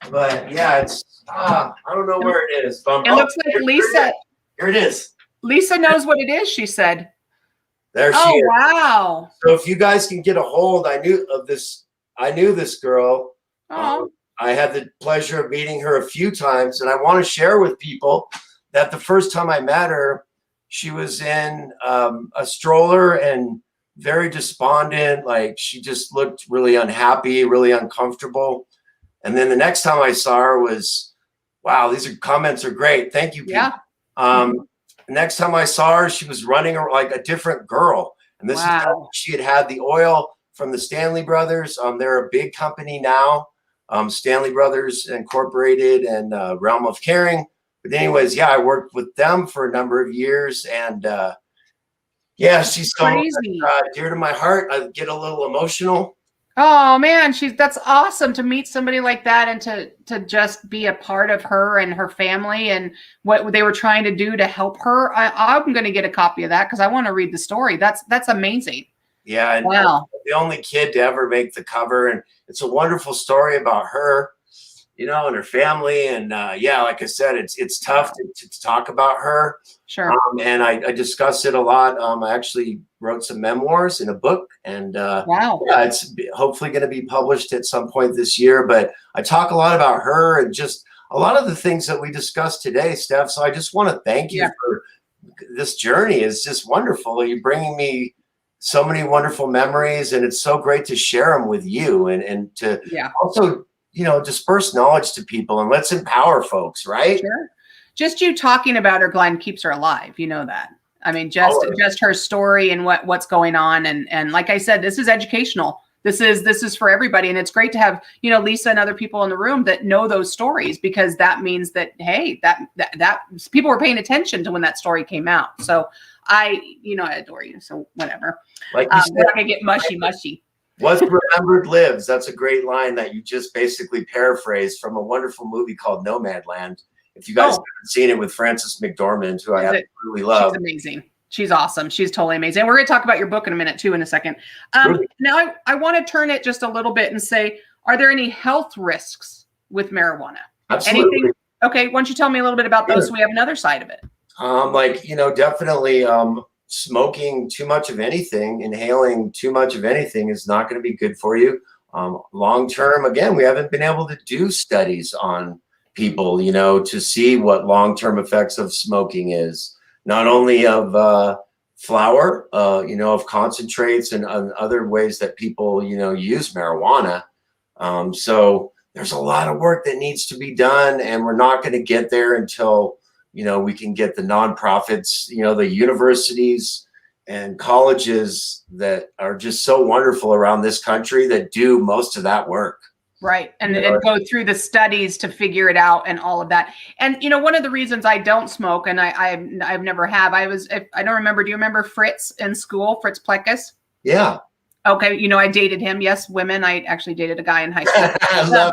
But yeah, it's I don't know where it is. But it looks like Lisa. Here it is. Lisa knows what it is, she said. There she is. Wow. So if you guys can get a hold, I knew this girl. I had the pleasure of meeting her a few times, and I want to share with people that the first time I met her, she was in a stroller and very despondent. She just looked really unhappy, really uncomfortable. And then the next time I saw her was, wow, comments are great. Thank you, people. Yeah. Next time I saw her, she was running like a different girl. And this is how she had the oil from the Stanley Brothers. They're a big company now. Stanley Brothers Incorporated and Realm of Caring. But anyways, I worked with them for a number of years, and she's so dear to my heart. I get a little emotional. Oh man, that's awesome to meet somebody like that, and to just be a part of her and her family and what they were trying to do to help her. I'm going to get a copy of that because I want to read the story. That's amazing. Yeah, and the only kid to ever make the cover, and it's a wonderful story about her, and her family. And like I said, it's tough to talk about her. Sure. And I discuss it a lot. I actually wrote some memoirs in a book, and it's hopefully going to be published at some point this year. But I talk a lot about her and just a lot of the things that we discussed today, Steph. So I just want to thank you for this journey. It's just wonderful. You're bringing me so many wonderful memories, and it's so great to share them with you and to also, disperse knowledge to people, and let's empower folks, right? Sure. Just you talking about her, Glenn, keeps her alive. You know that. I mean, just her story and what's going on. And like I said, this is educational. This is for everybody. And it's great to have, Lisa and other people in the room that know those stories, because that means that, hey, that people were paying attention to when that story came out. So I adore you. So whatever. Like you said, we're not gonna get mushy. What's remembered lives. That's a great line that you just basically paraphrased from a wonderful movie called Nomadland. If you guys haven't seen it, with Frances McDormand, who I absolutely love. She's amazing. She's awesome. She's totally amazing. We're going to talk about your book in a minute too, in a second. Now I want to turn it just a little bit and say, are there any health risks with marijuana? Absolutely. Anything? Okay. Why don't you tell me a little bit about those so we have another side of it? Definitely smoking too much of anything, inhaling too much of anything is not going to be good for you. Long term, again, we haven't been able to do studies on people, to see what long term effects of smoking is, not only of flower, of concentrates and other ways that people, use marijuana. So there's a lot of work that needs to be done, and we're not going to get there until, we can get the nonprofits, the universities and colleges that are just so wonderful around this country that do most of that work. Right. And go through the studies to figure it out and all of that. And, one of the reasons I don't smoke, and I've never have, I don't remember. Do you remember Fritz in school, Fritz Pleckus? Yeah. Okay. I dated him. Yes. Women. I actually dated a guy in high school. I love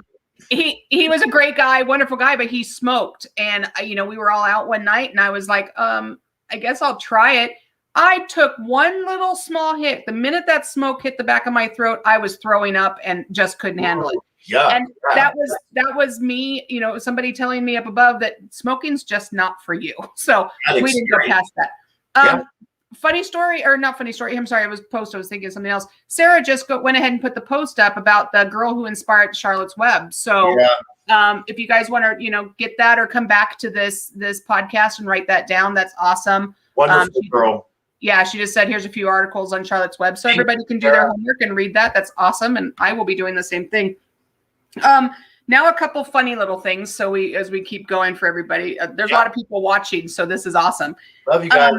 he was a great guy, wonderful guy, but he smoked. And, we were all out one night and I was like, I guess I'll try it. I took one little small hit. The minute that smoke hit the back of my throat, I was throwing up and just couldn't handle it. Yeah. And that was me, somebody telling me up above that smoking's just not for you. So we didn't go past that. Funny story, or not funny story. I'm sorry. I was thinking of something else. Sarah just went ahead and put the post up about the girl who inspired Charlotte's Web. So if you guys want to, get that or come back to this podcast and write that down, that's awesome. Wonderful girl. Yeah, she just said, here's a few articles on Charlotte's Web. So everybody can do their homework and read that. That's awesome. And I will be doing the same thing. Now a couple funny little things. So as we keep going for everybody, there's a lot of people watching. So this is awesome. Love you guys.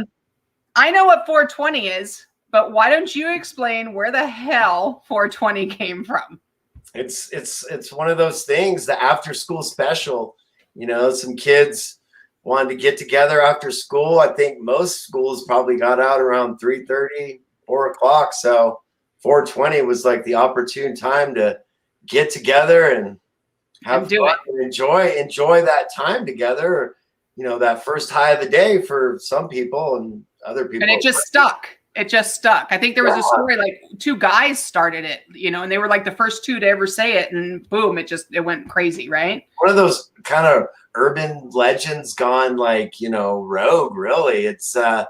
I know what 420 is, but why don't you explain where the hell 420 came from? It's one of those things, the after school special, some kids wanted to get together after school. I think most schools probably got out around 3:30, 4 o'clock. So 420 was like the opportune time to get together and have fun and enjoy that time together. That first high of the day for some people and other people. And it just stuck. I think there was a story like 2 guys started it, and they were like the first 2 to ever say it, and boom, it went crazy, right? One of those kind of urban legends gone rogue, really. It's for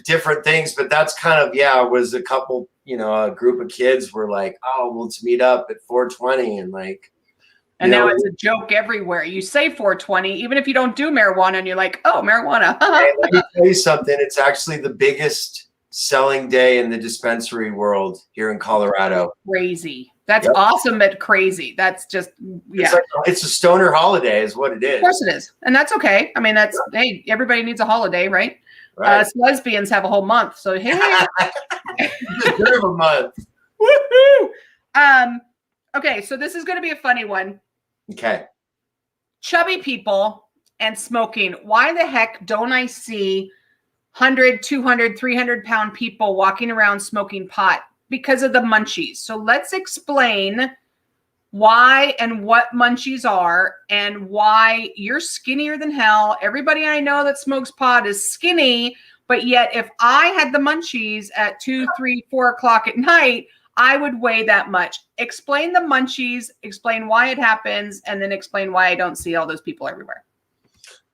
different things, but that's kind of was a couple, a group of kids were like, oh, well, let's meet up at 420 and now it's a joke everywhere. You say 420, even if you don't do marijuana, and you're like, oh, marijuana. Hey, let me tell you something. It's actually the biggest selling day in the dispensary world here in Colorado. Crazy. That's awesome, but crazy. That's just, It's a stoner holiday is what it is. Of course it is. And that's okay. I mean, hey, everybody needs a holiday, right? Right. Lesbians have a whole month. So, hey. You deserve a month. Woohoo! Okay, so this is going to be a funny one. Okay. Chubby people and smoking. Why the heck don't I see 100, 200, 300-pound people walking around smoking pot? Because of the munchies. So let's explain why and what munchies are and why you're skinnier than hell. Everybody I know that smokes pot is skinny, but yet if I had the munchies at 2, 3, 4 o'clock at night, I would weigh that much. Explain the munchies, explain why it happens, and then explain why I don't see all those people everywhere.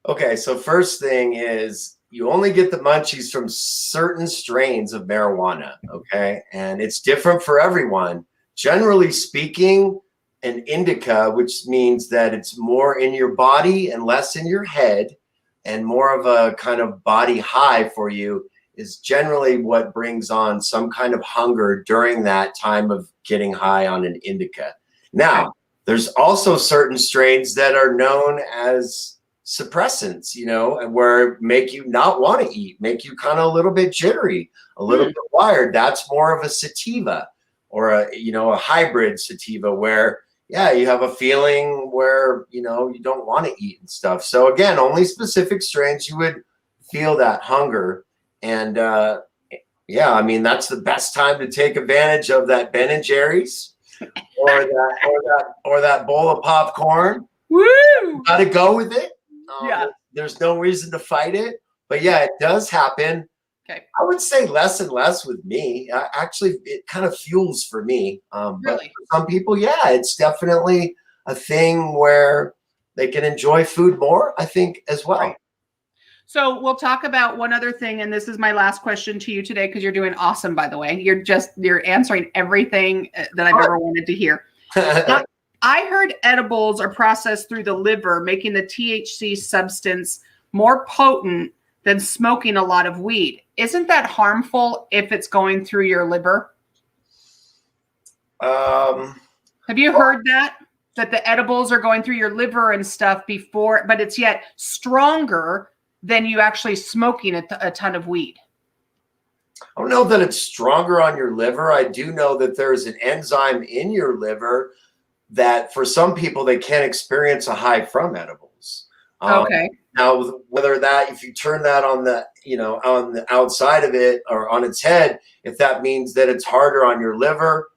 Okay, so first thing is you only get the munchies from certain strains of marijuana, okay? And it's different for everyone. Generally speaking, an indica, which means that it's more in your body and less in your head and more of a kind of body high for you, is generally what brings on some kind of hunger during that time of getting high on an indica. Now, there's also certain strains that are known as suppressants, and where make you not want to eat, make you kind of a little bit jittery, a little bit wired. That's more of a sativa or a hybrid sativa where, you have a feeling where, you don't want to eat and stuff. So again, only specific strains you would feel that hunger. And I mean, that's the best time to take advantage of that Ben and Jerry's or that bowl of popcorn. Woo! Got to go with it. There's no reason to fight it. But it does happen. Okay. I would say less and less with me. Actually, it kind of fuels for me. Really? But for some people, it's definitely a thing where they can enjoy food more, I think, as well. Right. So we'll talk about one other thing, and this is my last question to you today because you're doing awesome, by the way. You're answering everything that I've ever wanted to hear. I heard edibles are processed through the liver, making the THC substance more potent than smoking a lot of weed. Isn't that harmful if it's going through your liver? Have you heard that the edibles are going through your liver and stuff before, but it's yet stronger than you actually smoking a ton of weed? I don't know that it's stronger on your liver. I do know that there's an enzyme in your liver that for some people, they can't experience a high from edibles. Okay. Now, whether that, if you turn that on the, on the outside of it or on its head, if that means that it's harder on your liver,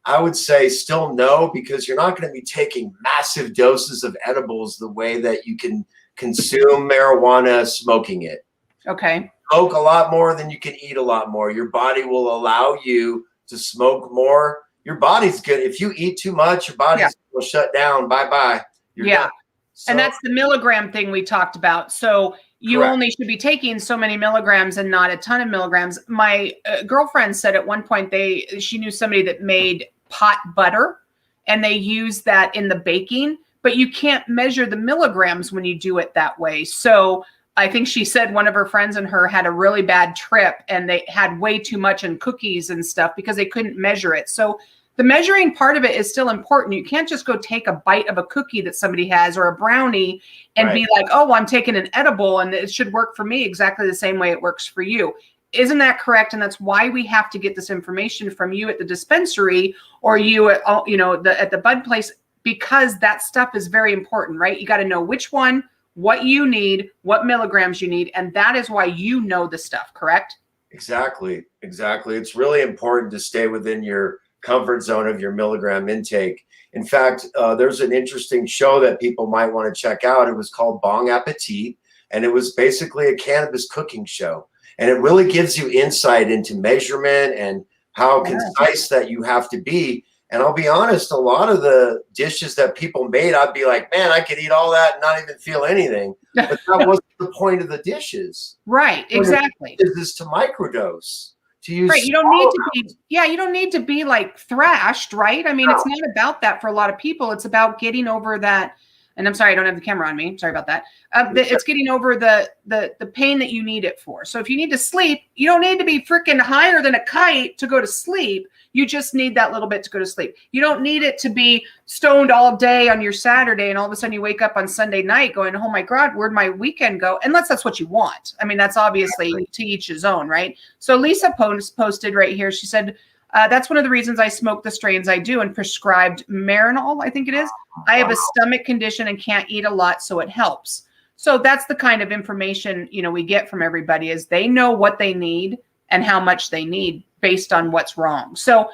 I would say still no, because you're not going to be taking massive doses of edibles the way that you can consume marijuana smoking it. Okay. Smoke a lot more than you can eat a lot more. Your body will allow you to smoke more. Your body's good. If you eat too much, your body's will shut down. Bye-bye. Yeah. So, and that's the milligram thing we talked about. So you correct. Only should be taking so many milligrams and not a ton of milligrams. My girlfriend said at one point she knew somebody that made pot butter and they use that in the baking, but you can't measure the milligrams when you do it that way. So I think she said one of her friends and her had a really bad trip and they had way too much in cookies and stuff because they couldn't measure it. So the measuring part of it is still important. You can't just go take a bite of a cookie that somebody has or a brownie and be like, oh, I'm taking an edible and it should work for me exactly the same way it works for you. Isn't that correct? And that's why we have to get this information from you at the dispensary or you at, at the bud place, because that stuff is very important, right? You got to know which one, what you need, what milligrams you need. And that is why you know the stuff, correct? Exactly. It's really important to stay within your comfort zone of your milligram intake. In fact, there's an interesting show that people might want to check out. It was called Bong Appetit, and it was basically a cannabis cooking show. And it really gives you insight into measurement and how concise that you have to be. And I'll be honest, a lot of the dishes that people made, I'd be like, man, I could eat all that and not even feel anything. But that wasn't the point of the dishes. Right, exactly. It is to microdose. To use right, you don't need to be, you don't need to be like thrashed, right? I mean, it's not about that for a lot of people. It's about getting over that. And I'm sorry, I don't have the camera on me. Sorry about that. It's getting over the pain that you need it for. So if you need to sleep, you don't need to be freaking higher than a kite to go to sleep. You just need that little bit to go to sleep. You don't need it to be stoned all day on your Saturday and all of a sudden you wake up on Sunday night going, oh my God, where'd my weekend go? Unless that's what you want. I mean, that's obviously to each his own, right? So Lisa posted right here. She said, that's one of the reasons I smoke the strains I do and prescribed Marinol, I think it is. I have a stomach condition and can't eat a lot, so it helps. So that's the kind of information, we get from everybody is they know what they need and how much they need based on what's wrong. So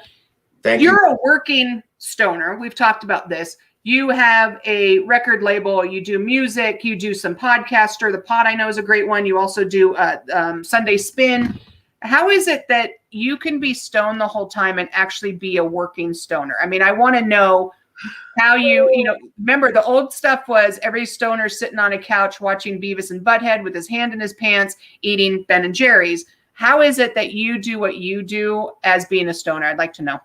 you're a working stoner. We've talked about this. You have a record label. You do music. You do some podcaster. The Pod I know is a great one. You also do Sunday Spin. How is it that you can be stoned the whole time and actually be a working stoner? I mean, I want to know how remember the old stuff was every stoner sitting on a couch watching Beavis and Butthead with his hand in his pants, eating Ben and Jerry's. How is it that you do what you do as being a stoner? I'd like to know.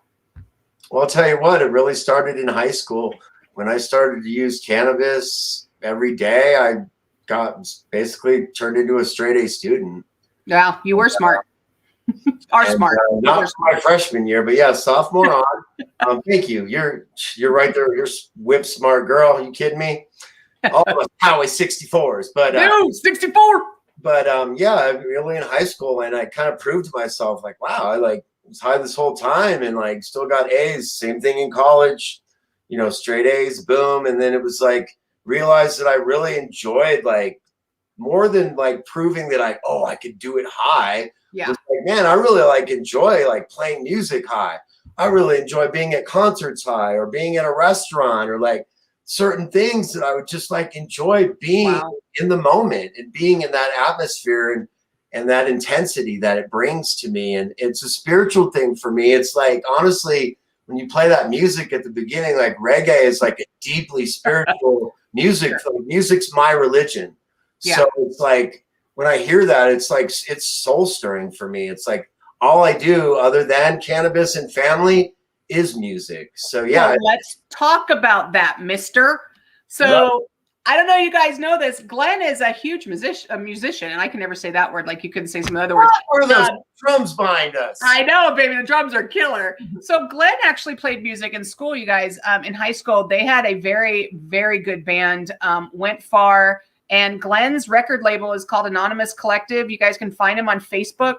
Well, I'll tell you what, it really started in high school. When I started to use cannabis every day, I got basically turned into a straight A student. Yeah, you were smart. Smart. Not my freshman year, but yeah, sophomore on. Thank you. You're right there. You're whip smart girl. Are you kidding me? All of us highway 64s, but 64. But really in high school, and I kind of proved to myself, like, wow, I was high this whole time and still got A's. Same thing in college, straight A's, boom. And then it was realized that I really enjoyed more than proving that I could do it high. Yeah. Was man, I really enjoy playing music high. I really enjoy being at concerts high or being at a restaurant or certain things that I would just enjoy being in the moment and being in that atmosphere and that intensity that it brings to me. And it's a spiritual thing for me. It's honestly, when you play that music at the beginning, reggae is a deeply spiritual music. Music's my religion. Yeah. So it's when I hear that, it's like, it's soul stirring for me. It's like all I do other than cannabis and family is music. So yeah. Well, let's talk about that, mister. So I don't know, you guys know this. Glen is a huge musician, and I can never say that word like you couldn't say some other words. What are those drums behind us? I know, baby. The drums are killer. So Glen actually played music in school, you guys. In high school, they had a very, very good band, went far. And Glen's record label is called Anonymous Collective. You guys can find him on Facebook.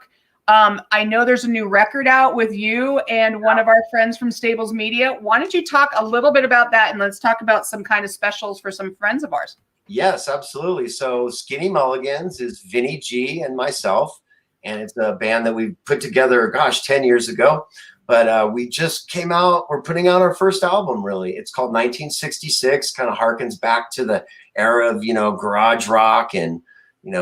I know there's a new record out with you and one of our friends from Stables Media. Why don't you talk a little bit about that, and let's talk about some kind of specials for some friends of ours. Yes, absolutely. So Skinny Mulligans is Vinny G and myself, and it's a band that we put together, gosh, 10 years ago. But we just came out, we're putting out our first album, really. It's called 1966, kind of harkens back to the era of, garage rock and,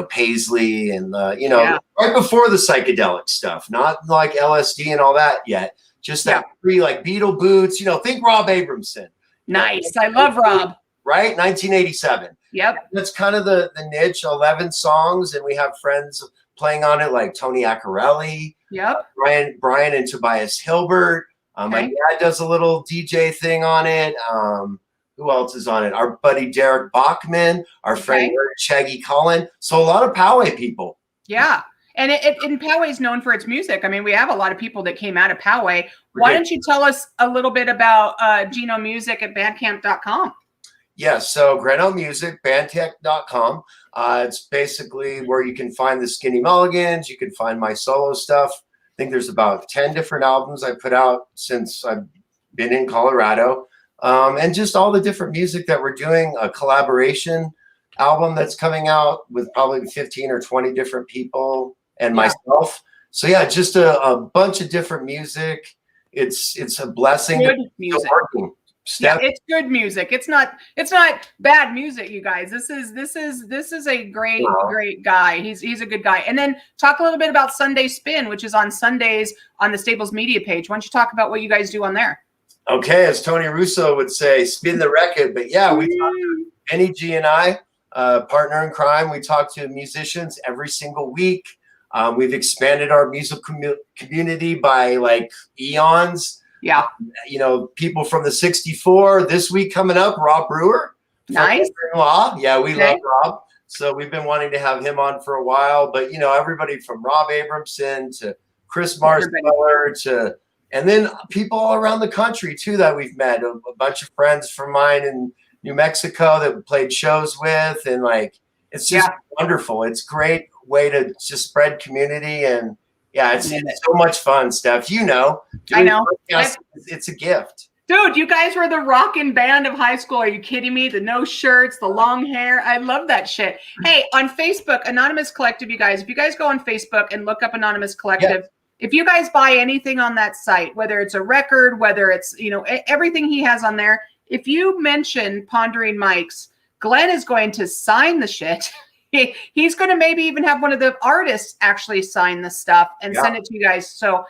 Paisley and, right before the psychedelic stuff, not like LSD and all that yet. Just that free, like Beetle Boots, think Rob Abramson. Nice. I love Rob. Right? 1987. Yep. That's kind of the niche, 11 songs. And we have friends playing on it like Tony Accarelli. Yep. Brian and Tobias Hilbert. My dad does a little DJ thing on it. Who else is on it? Our buddy Derek Bachman, our friend Shaggy Cullen. So a lot of Poway people. Yeah. And Poway is known for its music. I mean, we have a lot of people that came out of Poway. Why don't you tell us a little bit about Geno Music at bandcamp.com? Yes, so Greno Music, bandcamp.com. It's basically where you can find the Skinny Mulligans. You can find my solo stuff. I think there's about 10 different albums I put out since I've been in Colorado. And just all the different music that we're doing, a collaboration album that's coming out with probably 15 or 20 different people and myself. So yeah, just a bunch of different music. It's a blessing. Good music. Yeah, it's good music. It's not bad music, you guys. This is a great guy. He's a good guy. And then talk a little bit about Sunday Spin, which is on Sundays on the Stables Media page. Why don't you talk about what you guys do on there? Okay, as Tony Russo would say, spin the record. But yeah, we talk to Benny G and I, partner in crime. We talk to musicians every single week. We've expanded our music community by like eons. Yeah. People from the 64 this week coming up, Rob Brewer. Nice. Yeah, we love Rob. So we've been wanting to have him on for a while, but everybody from Rob Abramson to Chris Marspeller and then people all around the country too that we've met. A bunch of friends from mine in New Mexico that we played shows with, and it's just wonderful. It's a great way to just spread community, and it's so much fun, Steph. I know. It's a gift. Dude, you guys were the rockin' band of high school. Are you kidding me? The no shirts, the long hair. I love that shit. Hey, on Facebook, Anonymous Collective, you guys, if you guys go on Facebook and look up Anonymous Collective, if you guys buy anything on that site, whether it's a record, whether it's, everything he has on there, if you mention Pondering Mics, Glen is going to sign the shit. He's going to maybe even have one of the artists actually sign the stuff and send it to you guys. So,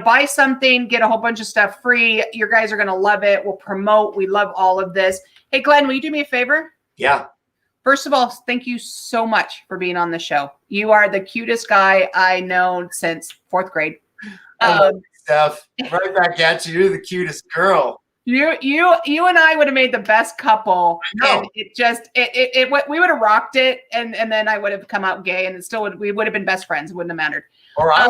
buy something, get a whole bunch of stuff free. You guys are going to love it. We'll promote. We love all of this. Hey, Glen, will you do me a favor? Yeah. First of all, thank you so much for being on the show. You are the cutest guy I know since 4th grade. Steph, right back at you. You're the cutest girl. You and I would have made the best couple. And we would have rocked it, and then I would have come out gay, and we would have been best friends. It wouldn't have mattered. Or I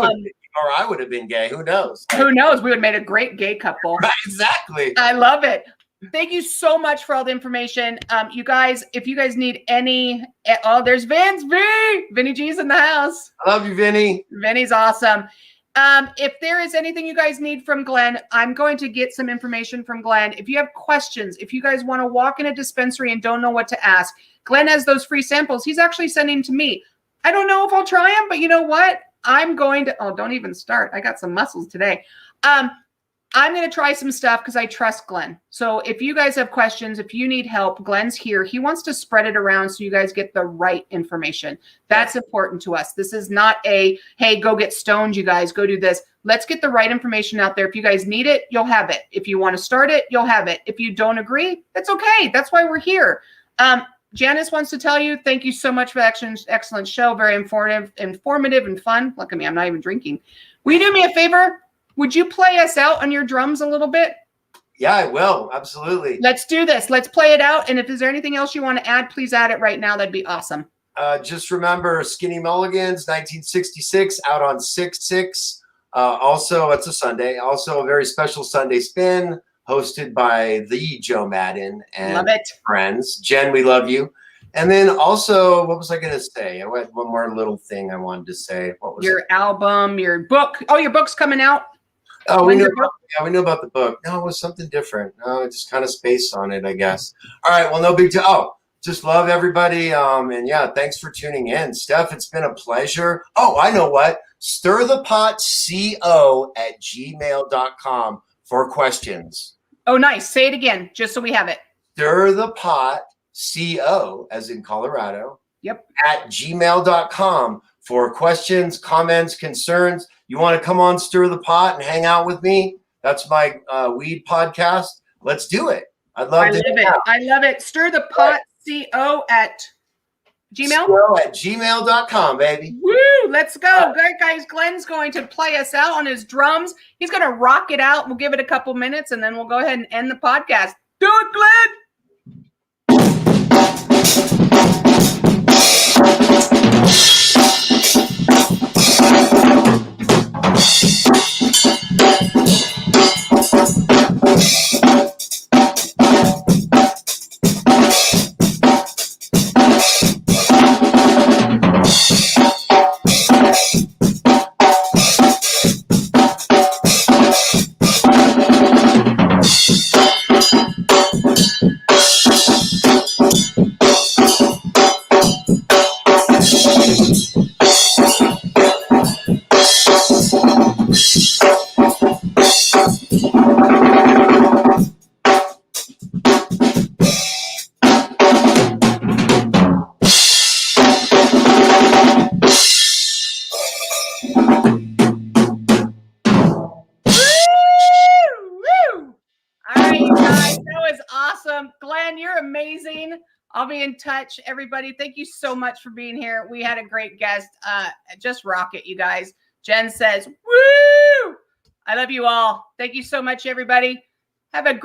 would have been gay. Who knows? Who knows? We would have made a great gay couple. Right, exactly. I love it. Thank you so much for all the information. You guys, if you guys need any, there's Vinny G's in the house. I love you, Vinny. Vinny's awesome. If there is anything you guys need from Glen, I'm going to get some information from Glen. If you have questions, if you guys want to walk in a dispensary and don't know what to ask, Glen has those free samples. He's actually sending to me. I don't know if I'll try them, but you know what? I'm going to, don't even start. I got some muscles today. I'm going to try some stuff because I trust Glen. So if you guys have questions, if you need help, Glen's here. He wants to spread it around so you guys get the right information. That's important to us. This is not hey, go get stoned, you guys. Go do this. Let's get the right information out there. If you guys need it, you'll have it. If you want to start it, you'll have it. If you don't agree, that's okay. That's why we're here. Janice wants to tell you, thank you so much for that excellent show. Very informative and fun. Look at me, I'm not even drinking. Will you do me a favor? Would you play us out on your drums a little bit? Yeah, I will. Absolutely. Let's do this. Let's play it out. And if there's anything else you want to add, please add it right now. That'd be awesome. Just remember Skinny Mulligans, 1966, out on 6/6. Also, it's a Sunday. Also, a very special Sunday spin hosted by the Joe Madden and love it. friends. Jen, we love you. And then also, what was I going to say? I had one more little thing I wanted to say. What was your album, your book? Oh, your book's coming out. Oh, we knew about the book. No, it was something different. No, I just kind of spaced on it, I guess. All right. Well, no big deal. Oh, just love everybody. And yeah, thanks for tuning in. Steph, it's been a pleasure. Oh, I know what. stirthepotco@gmail.com for questions. Oh, nice. Say it again, just so we have it. Stirthepotco, as in Colorado. Yep. @gmail.com for questions, comments, concerns. You want to come on Stir the Pot and hang out with me? That's my weed podcast. Let's do it. I'd love to. I love it. Stir the Pot CO at Gmail? @gmail.com, baby. Woo! Let's go. All right, guys. Glen's going to play us out on his drums. He's going to rock it out. We'll give it a couple minutes, and then we'll go ahead and end the podcast. Do it, Glen! Glen, you're amazing. I'll be in touch. Everybody, thank you so much for being here. We had a great guest. Just rock it, you guys. Jen says, woo! I love you all. Thank you so much, everybody. Have a